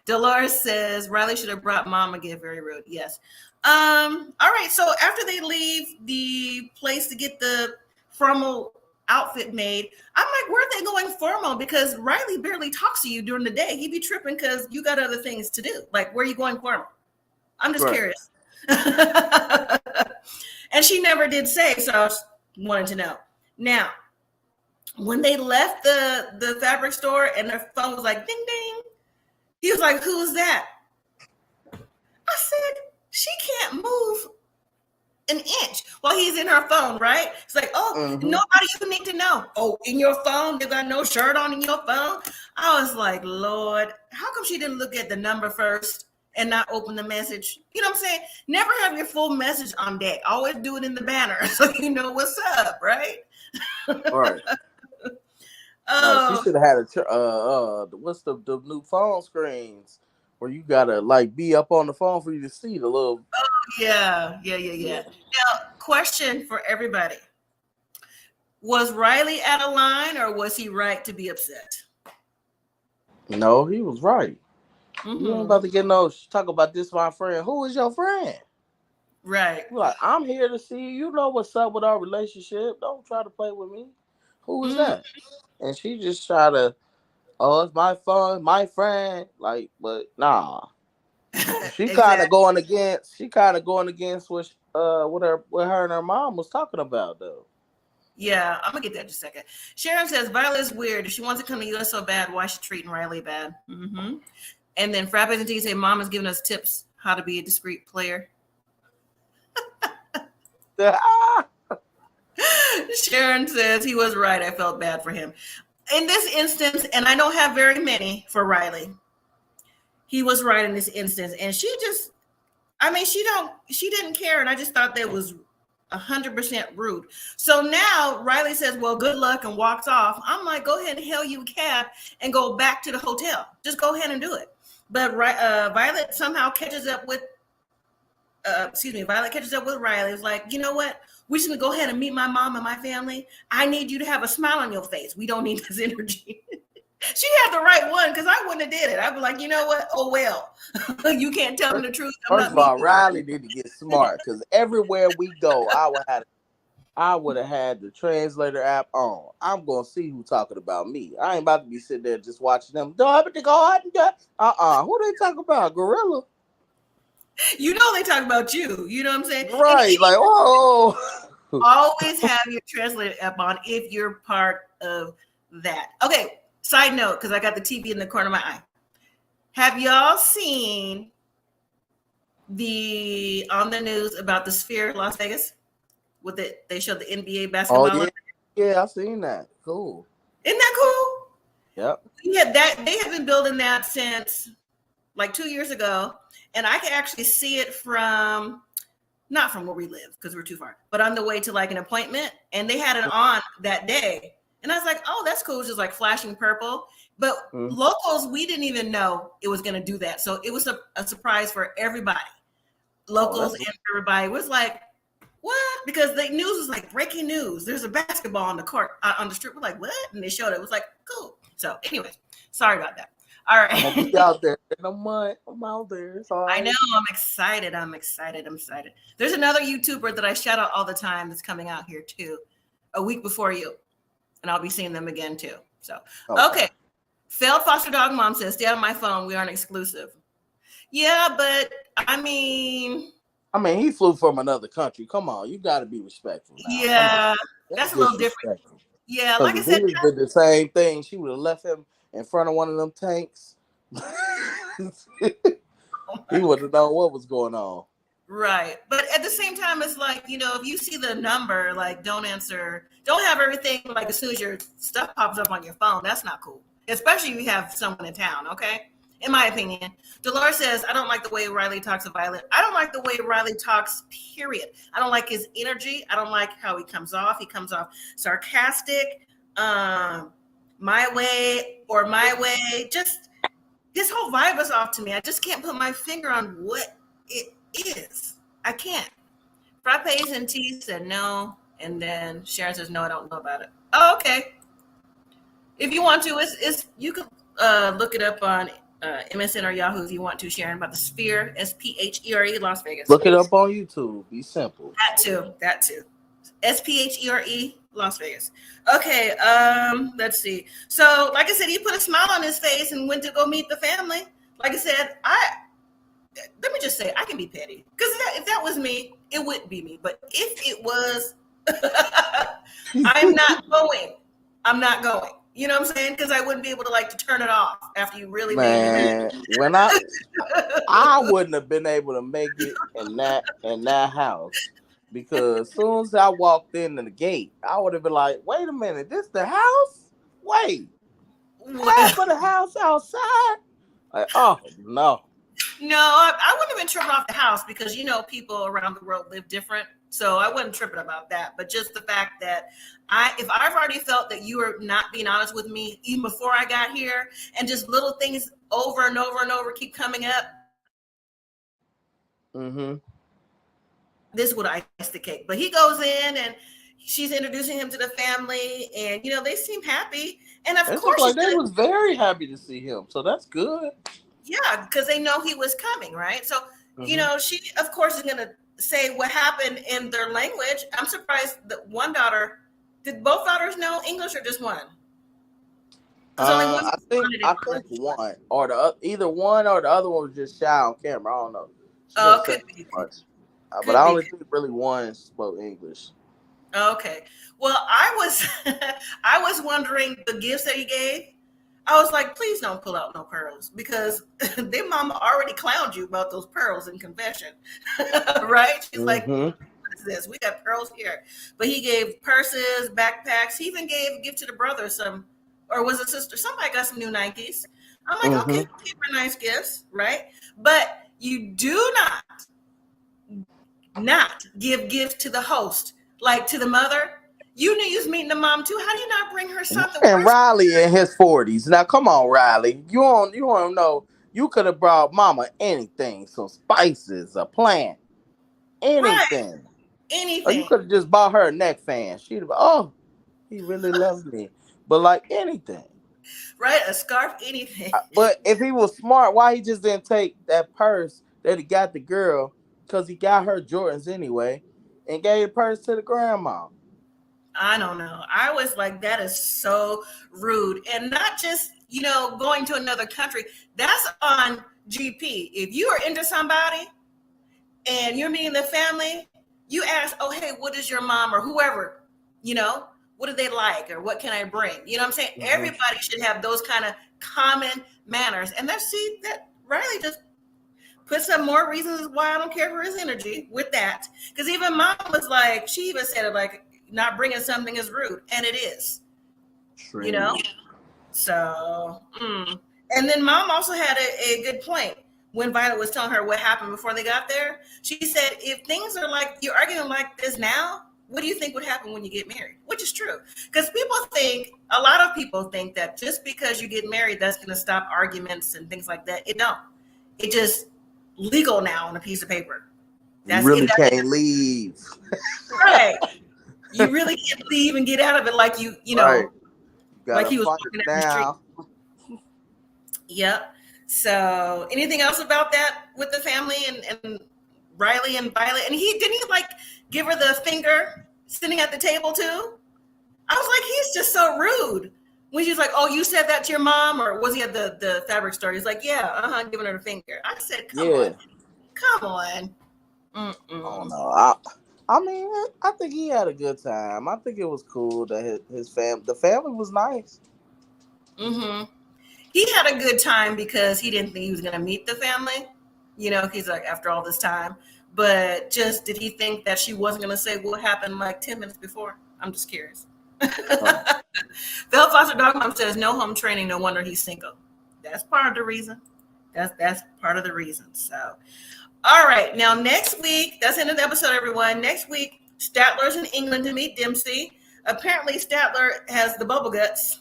Dolores says Riley should have brought mom a gift. Very rude. Yes. All right. So after they leave the place to get the formal outfit made, I'm like, where are they going formal? Because Riley barely talks to you during the day. He'd be tripping because you got other things to do. Like, where are you going formal? I'm just curious. And she never did say, so I was wanting to know. Now, when they left the fabric store and their phone was like, ding, ding, he was like, who's that? I said, she can't move an inch while he's in her phone, right? It's like, oh, nobody you need to know. Oh, in your phone, you got no shirt on in your phone. I was like, Lord, how come she didn't look at the number first and not open the message? You know what I'm saying? Never have your full message on deck. Always do it in the banner so you know what's up, right? Right. She should have had what's the new phone screens where you gotta like be up on the phone for you to see the little. Oh yeah. Now, question for everybody: was Riley out of line, or was he right to be upset? No, he was right. You ain't about to get talk about this, my friend. Who is your friend? Right. Like, I'm here to see you. You know what's up with our relationship. Don't try to play with me. Who is that? And she just try to, oh, it's my fun, my friend. Like, but nah. She kind of going against. She kind of going against what her and her mom was talking about, though. Yeah, I'm gonna get that in just a second. Sharon says Violet's weird. If she wants to come to U.S. so bad, why is she treating Riley bad? And then Frappe and T say mom is giving us tips how to be a discreet player. Sharon says he was right. I felt bad for him. In this instance, and I don't have very many for Riley, he was right in this instance. And she didn't care. And I just thought that was 100% rude. So now Riley says, well, good luck, and walks off. I'm like, go ahead and hail you a cab and go back to the hotel. Just go ahead and do it. But Violet somehow catches up with Riley. It's like, you know what? We're just gonna go ahead and meet my mom and my family. I need you to have a smile on your face. We don't need this energy. She had the right one because I wouldn't have did it. I'd be like, you know what? Oh well, you can't tell me the truth. I'm First not of me. all, Riley need to get smart because everywhere we go, I would have had the translator app on. I'm gonna see who talking about me. I ain't about to be sitting there just watching them. Who they talking about? Gorilla? You know they talk about you. You know what I'm saying? And Right? Like, oh, always have your translator app on if you're part of that. Okay. Side note, because I got the TV in the corner of my eye. Have y'all seen on the news about the Sphere Las Vegas? With it, they showed the NBA oh basketball. yeah, yeah, I seen that. Cool. Isn't that cool? Yep. Yeah, that they have been building that since like 2 years ago, and I can actually see it from not from where we live because we're too far, but on the way to like an appointment, and they had it on that day, and I was like, oh, that's cool. It's just like flashing purple. But locals, we didn't even know it was going to do that, so it was a surprise for everybody. Locals and everybody was like, what? Because the news was like breaking news. There's a basketball on the court on the strip. We're like, what? And they showed it. It was like, cool. So, anyways, sorry about that. All right. I'm gonna be out there in the mud. I'm out there. It's all right. I know. I'm excited. There's another YouTuber that I shout out all the time that's coming out here too, a week before you, and I'll be seeing them again too. So, okay. Failed foster dog mom says, stay on my phone. We aren't exclusive. Yeah, but I mean, he flew from another country. Come on, you got to be respectful. Now. Yeah, that's a little different. Yeah, like I said, he did the same thing. She would have left him in front of one of them tanks. He wouldn't know what was going on. Right, but at the same time, it's like, you know, if you see the number, like, don't answer, don't have everything like as soon as your stuff pops up on your phone. That's not cool, especially if you have someone in town. Okay. In my opinion, Dolores says, I don't like the way Riley talks to Violet. I don't like the way Riley talks, period. I don't like his energy. I don't like how he comes off. He comes off sarcastic, my way or my way. Just his whole vibe is off to me. I just can't put my finger on what it is. I can't. Frappes and tea said no. And then Sharon says, no, I don't know about it. Oh, okay. If you want to, you can look it up on MSN or Yahoo if you want to, Sharon, about the Sphere, SPHERE, Las Vegas. Look it up on YouTube. Be simple. That too. SPHERE, Las Vegas. Okay, let's see. So, like I said, he put a smile on his face and went to go meet the family. Like I said, let me just say, I can be petty. Because if that was me, it wouldn't be me. But if it was, I'm not going. You know what I'm saying? Because I wouldn't be able to to turn it off after you really made me. When I wouldn't have been able to make it in that house, because as soon as I walked into the gate, I would have been like, wait a minute, this the house? Wait. What for the house outside? Like, oh no. No, I wouldn't have been tripping off the house because, you know, people around the world live different. So I wasn't tripping about that. But just the fact that if I've already felt that you were not being honest with me even before I got here, and just little things over and over and over keep coming up. This would ice the cake. But he goes in and she's introducing him to the family, and, you know, they seem happy. And of course, they was very happy to see him. So that's good. Yeah, because they know he was coming, right? So, you know, she, of course, is going to say what happened in their language. I'm surprised that one daughter, did both daughters know English or just one? I think one or either one or the other one was just shy on camera. I don't know. Could be. But I only think really one spoke English. Okay. Well, I was wondering the gifts that he gave. I was like, please don't pull out no pearls, because their mama already clowned you about those pearls in confession, right? She's like, what is this? We got pearls here. But he gave purses, backpacks. He even gave a gift to the brother, or was it sister? Somebody got some new Nikes. I'm like, okay, keep her nice gifts, right? But you do not give gifts to the host, like to the mother. You knew you was meeting the mom too. How do you not bring her something? And Riley in his 40s. Now, come on, Riley. You don't know. You could have brought mama anything, some spices, a plant, anything. Right. Anything. Or you could have just bought her a neck fan. She'd have been, oh, he really loves me. But like anything. right? A scarf, anything. But if he was smart, why he just didn't take that purse that he got the girl, because he got her Jordans anyway, and gave the purse to the grandma? I don't know. I was like, that is so rude. And not just, going to another country. That's on GP. If you are into somebody and you're meeting the family, you ask, oh, hey, what is your mom or whoever, what do they like or what can I bring? You know what I'm saying? Mhm. Everybody should have those kind of common manners. And that Riley just put some more reasons why I don't care for his energy with that. Because even mom was like, she even said it like, not bringing something is rude. And it is, True. So, and then mom also had a good point when Violet was telling her what happened before they got there. She said, if things are like, you're arguing like this now, what do you think would happen when you get married? Which is true. Because a lot of people think that just because you get married, that's going to stop arguments and things like that. It don't. It just legal now on a piece of paper. You really can't leave. Right. You really can't leave and get out of it like you know, right. like he was walking down the street. Yep. So anything else about that with the family and Riley and Violet? And didn't he like give her the finger sitting at the table too? I was like, he's just so rude. When she's like, oh, you said that to your mom? Or was he at the fabric store? He's like, yeah, giving her the finger. I said, come on. Oh no. I mean, I think he had a good time. I think it was cool that the family was nice. Mm-hmm. He had a good time because he didn't think he was going to meet the family. He's like, after all this time. But just did he think that she wasn't going to say what happened like 10 minutes before? I'm just curious. Bell Foster Dog Mom says, no home training. No wonder he's single. That's part of the reason. That's part of the reason. So, all right. Now, next week, that's the end of the episode, everyone. Next week, Statler's in England to meet Dempsey. Apparently, Statler has the bubble guts.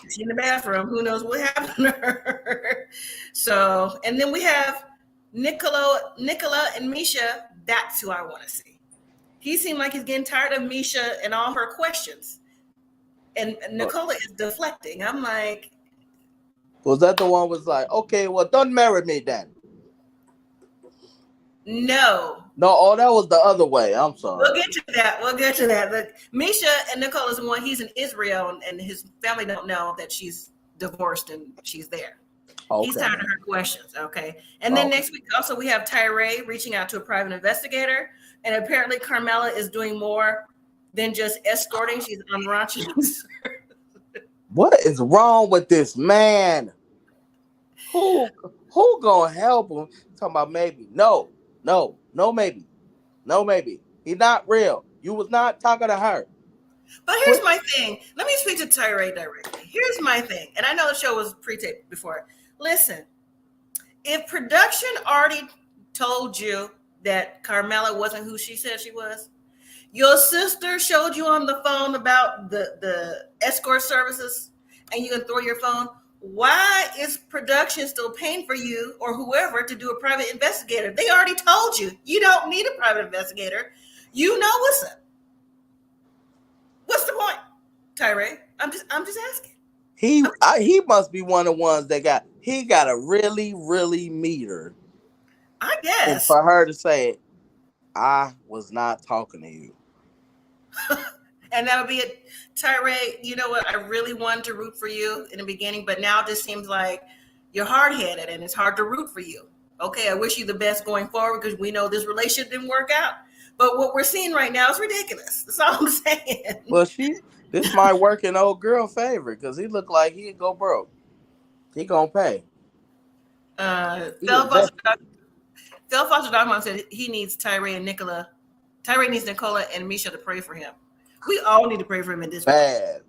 She's in the bathroom. Who knows what happened to her? So, and then we have Nicola and Misha. That's who I want to see. He seemed like he's getting tired of Misha and all her questions. And Nicola is deflecting. I'm like, was that the one was like, okay, well, don't marry me then? No, that was the other way. I'm sorry. We'll get to that. But Misha and Nicola's the one. He's in Israel, and his family don't know that she's divorced and she's there. Okay. He's tired of her questions. Okay. And then next week also we have Tyray reaching out to a private investigator, and apparently Carmela is doing more than just escorting. She's on raunchy. What is wrong with this man? Who gonna help him? Talking about maybe. No, maybe. He's not real. You was not talking to her. But here's my thing. Let me speak to Tyray directly. Here's my thing. And I know the show was pre-taped before. Listen, if production already told you that Carmela wasn't who she said she was, your sister showed you on the phone about the escort services, and you can throw your phone, why is production still paying for you or whoever to do a private investigator? They already told you. You don't need a private investigator. You know what's up. What's the point, Tyray? I'm just asking. He must be one of the ones that got to really, really meet her. I guess. And for her to say, I was not talking to you. And that would be it. Tyray, you know what? I really wanted to root for you in the beginning, but now it just seems like you're hard-headed and it's hard to root for you. Okay, I wish you the best going forward because we know this relationship didn't work out. But what we're seeing right now is ridiculous. That's all I'm saying. Well, this might work in old girl favor because he looked like he'd go broke. He gonna pay. Phil Foster Dogman said he needs Tyray and Nicola. Tyray needs Nicola and Misha to pray for him. We all need to pray for him in this bad.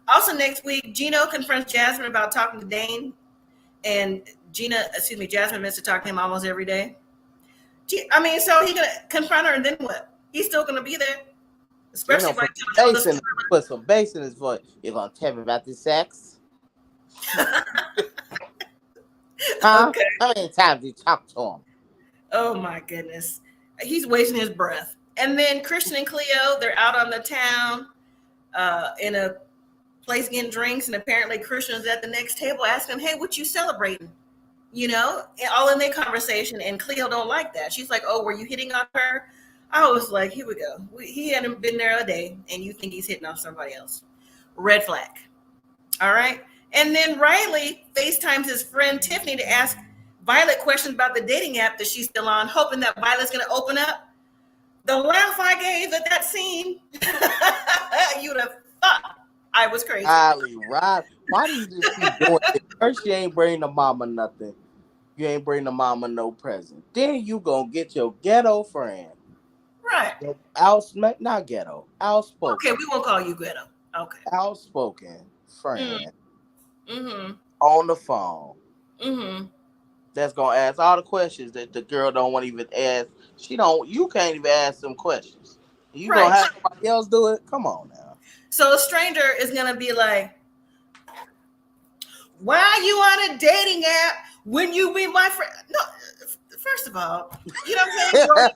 Also, next week, Geno confronts Jasmine about talking to Dane, and Jasmine meant to talk to him almost every day. So he's gonna confront her, and then what? He's still gonna be there, especially put some bass in his voice. You're gonna tell me about the sex? Okay. How many times do you talk to him? Oh my goodness, he's wasting his breath. And then Christian and Cleo, they're out on the town in a place getting drinks, and apparently Christian's at the next table asking, "Hey, what you celebrating?" You know, all in their conversation. And Cleo don't like that. She's like, "Oh, were you hitting on her?" I was like, "Here we go. He hadn't been there a day, and you think he's hitting on somebody else? Red flag." All right. And then Riley FaceTimes his friend Tiffany to ask Violet questions about the dating app that she's still on, hoping that Violet's going to open up. The laugh I gave at that scene, you'd have thought I was crazy. Right. Why do you just keep doing it? First, you ain't bring the mama nothing. You ain't bring the mama no present. Then you gonna get your ghetto friend. Right. Not ghetto. Outspoken. Okay, we won't call you ghetto. Okay. Outspoken friend. Mm-hmm. On the phone. Mm-hmm. That's gonna ask all the questions that the girl don't want to even ask. You can't even ask them questions. You gonna have somebody else do it? Come on now. So a stranger is gonna be like, "Why are you on a dating app when you be my friend?" No, first of all, you know what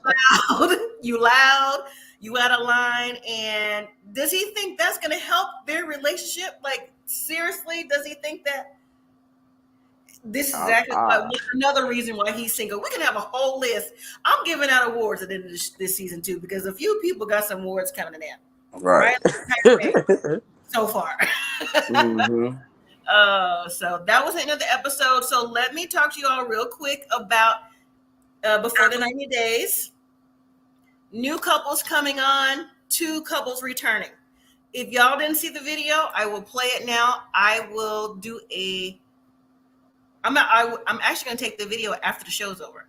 I'm saying? You loud, you out of line, and does he think that's gonna help their relationship? Like, seriously, does he think that? This is exactly another reason why he's single. We can have a whole list. I'm giving out awards at the end of this season too, because a few people got some awards coming in. Right. So far. Mm-hmm. So that was the end of the episode. So let me talk to you all real quick about before the 90 days. New couples coming on, 2 couples returning. If y'all didn't see the video, I will play it now. I will do I'm actually going to take the video after the show's over.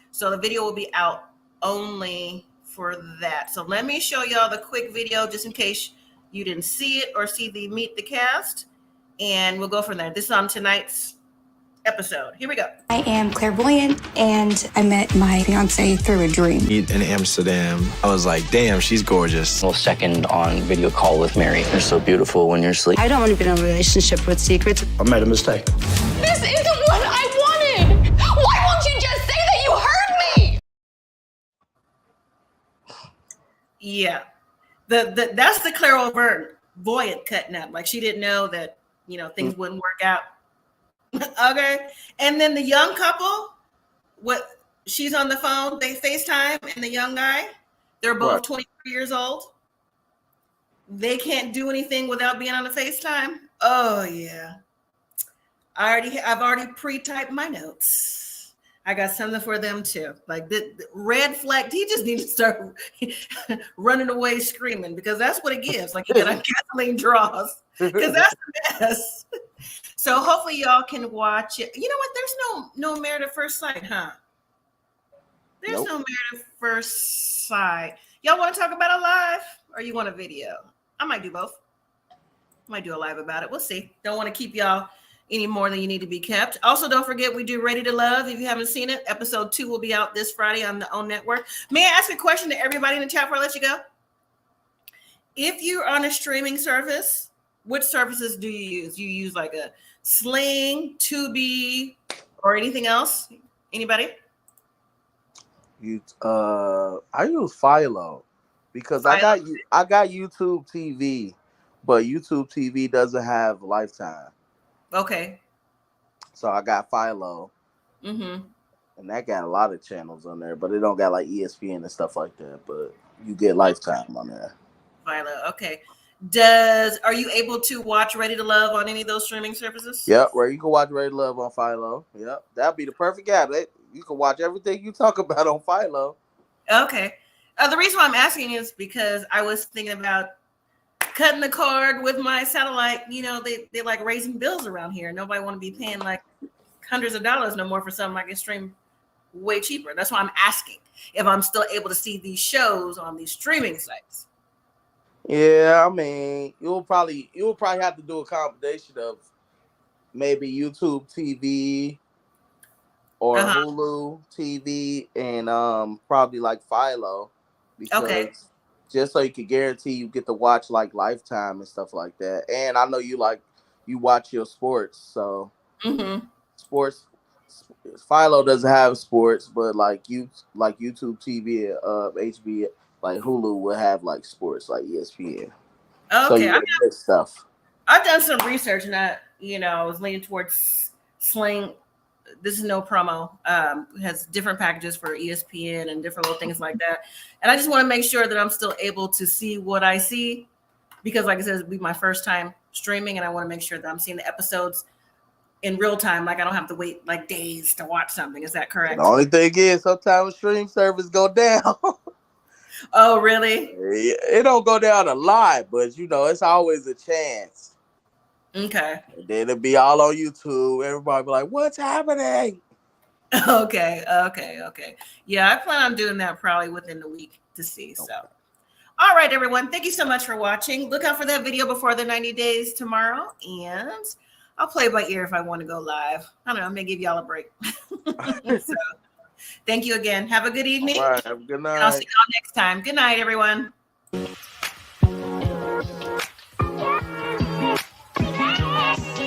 So the video will be out only for that. So let me show y'all the quick video just in case you didn't see it or see the Meet the Cast. And we'll go from there. This is on tonight's episode. Here we go. I am clairvoyant, and I met my fiance through a dream. In Amsterdam, I was like, damn, she's gorgeous. Well, second on video call with Mary. You're so beautiful when you're asleep. I don't want to be in a relationship with secrets. I made a mistake. This isn't what I wanted. Why won't you just say that you heard me? Yeah. That's the clairvoyant cutting up. Like, she didn't know that, things wouldn't work out. Okay. And then the young couple, she's on the phone, they FaceTime, and the young guy, they're both 23 years old. They can't do anything without being on the FaceTime. Oh yeah. I've already pre-typed my notes. I got something for them too. Like the red flag. He just needs to start running away screaming, because that's what it gives. Like, you got gasoline draws, because that's a mess. So hopefully y'all can watch it. You know what? There's no Married at First Sight, huh? There's no Married at First Sight. Y'all want to talk about it live, or you want a video? I might do both. I might do a live about it. We'll see. Don't want to keep y'all any more than you need to be kept. Also, don't forget, we do Ready to Love. If you haven't seen it, episode 2 will be out this Friday on the OWN network. May I ask a question to everybody in the chat before I let you go? If you're on a streaming service, which services do you use? You use like a Sling, Tubi, or anything else? Anybody? I use Philo because I got YouTube TV, but YouTube TV doesn't have Lifetime. Okay. So I got Philo. Mm-hmm. And that got a lot of channels on there, but it don't got like ESPN and stuff like that. But you get Lifetime on there. Philo, okay. Are you able to watch Ready to Love on any of those streaming services? Yep, where you can watch Ready to Love on Philo. Yep, that'd be the perfect app. You can watch everything you talk about on Philo. Okay. The reason why I'm asking is because I was thinking about cutting the cord with my satellite. They like raising bills around here. Nobody want to be paying like hundreds of dollars no more for something I can stream way cheaper. That's why I'm asking if I'm still able to see these shows on these streaming sites. Yeah, I mean, you'll probably have to do a combination of maybe YouTube TV or Hulu TV and probably like Philo, because just so you can guarantee you get to watch like Lifetime and stuff like that. And I know you watch your sports, so sports. Philo doesn't have sports, but like YouTube TV, HBO, like Hulu will have like sports, like ESPN. Okay, So you get stuff. I've done some research and I was leaning towards Sling. This is no promo. Has different packages for ESPN and different little things like that. And I just want to make sure that I'm still able to see what I see because, like I said, it'll be my first time streaming, and I want to make sure that I'm seeing the episodes in real time. Like I don't have to wait like days to watch something. Is that correct? The only thing is, sometimes stream service go down. Oh, really? It don't go down a lot, but it's always a chance. Okay. And then it'll be all on YouTube. Everybody be like, "What's happening?" Okay. Yeah, I plan on doing that probably within the week to see. So, all right, everyone. Thank you so much for watching. Look out for that video before the 90 days tomorrow, and I'll play by ear if I want to go live. I don't know. I may give y'all a break. So, thank you again. Have a good evening. All right. Have a good night. And I'll see y'all next time. Good night, everyone.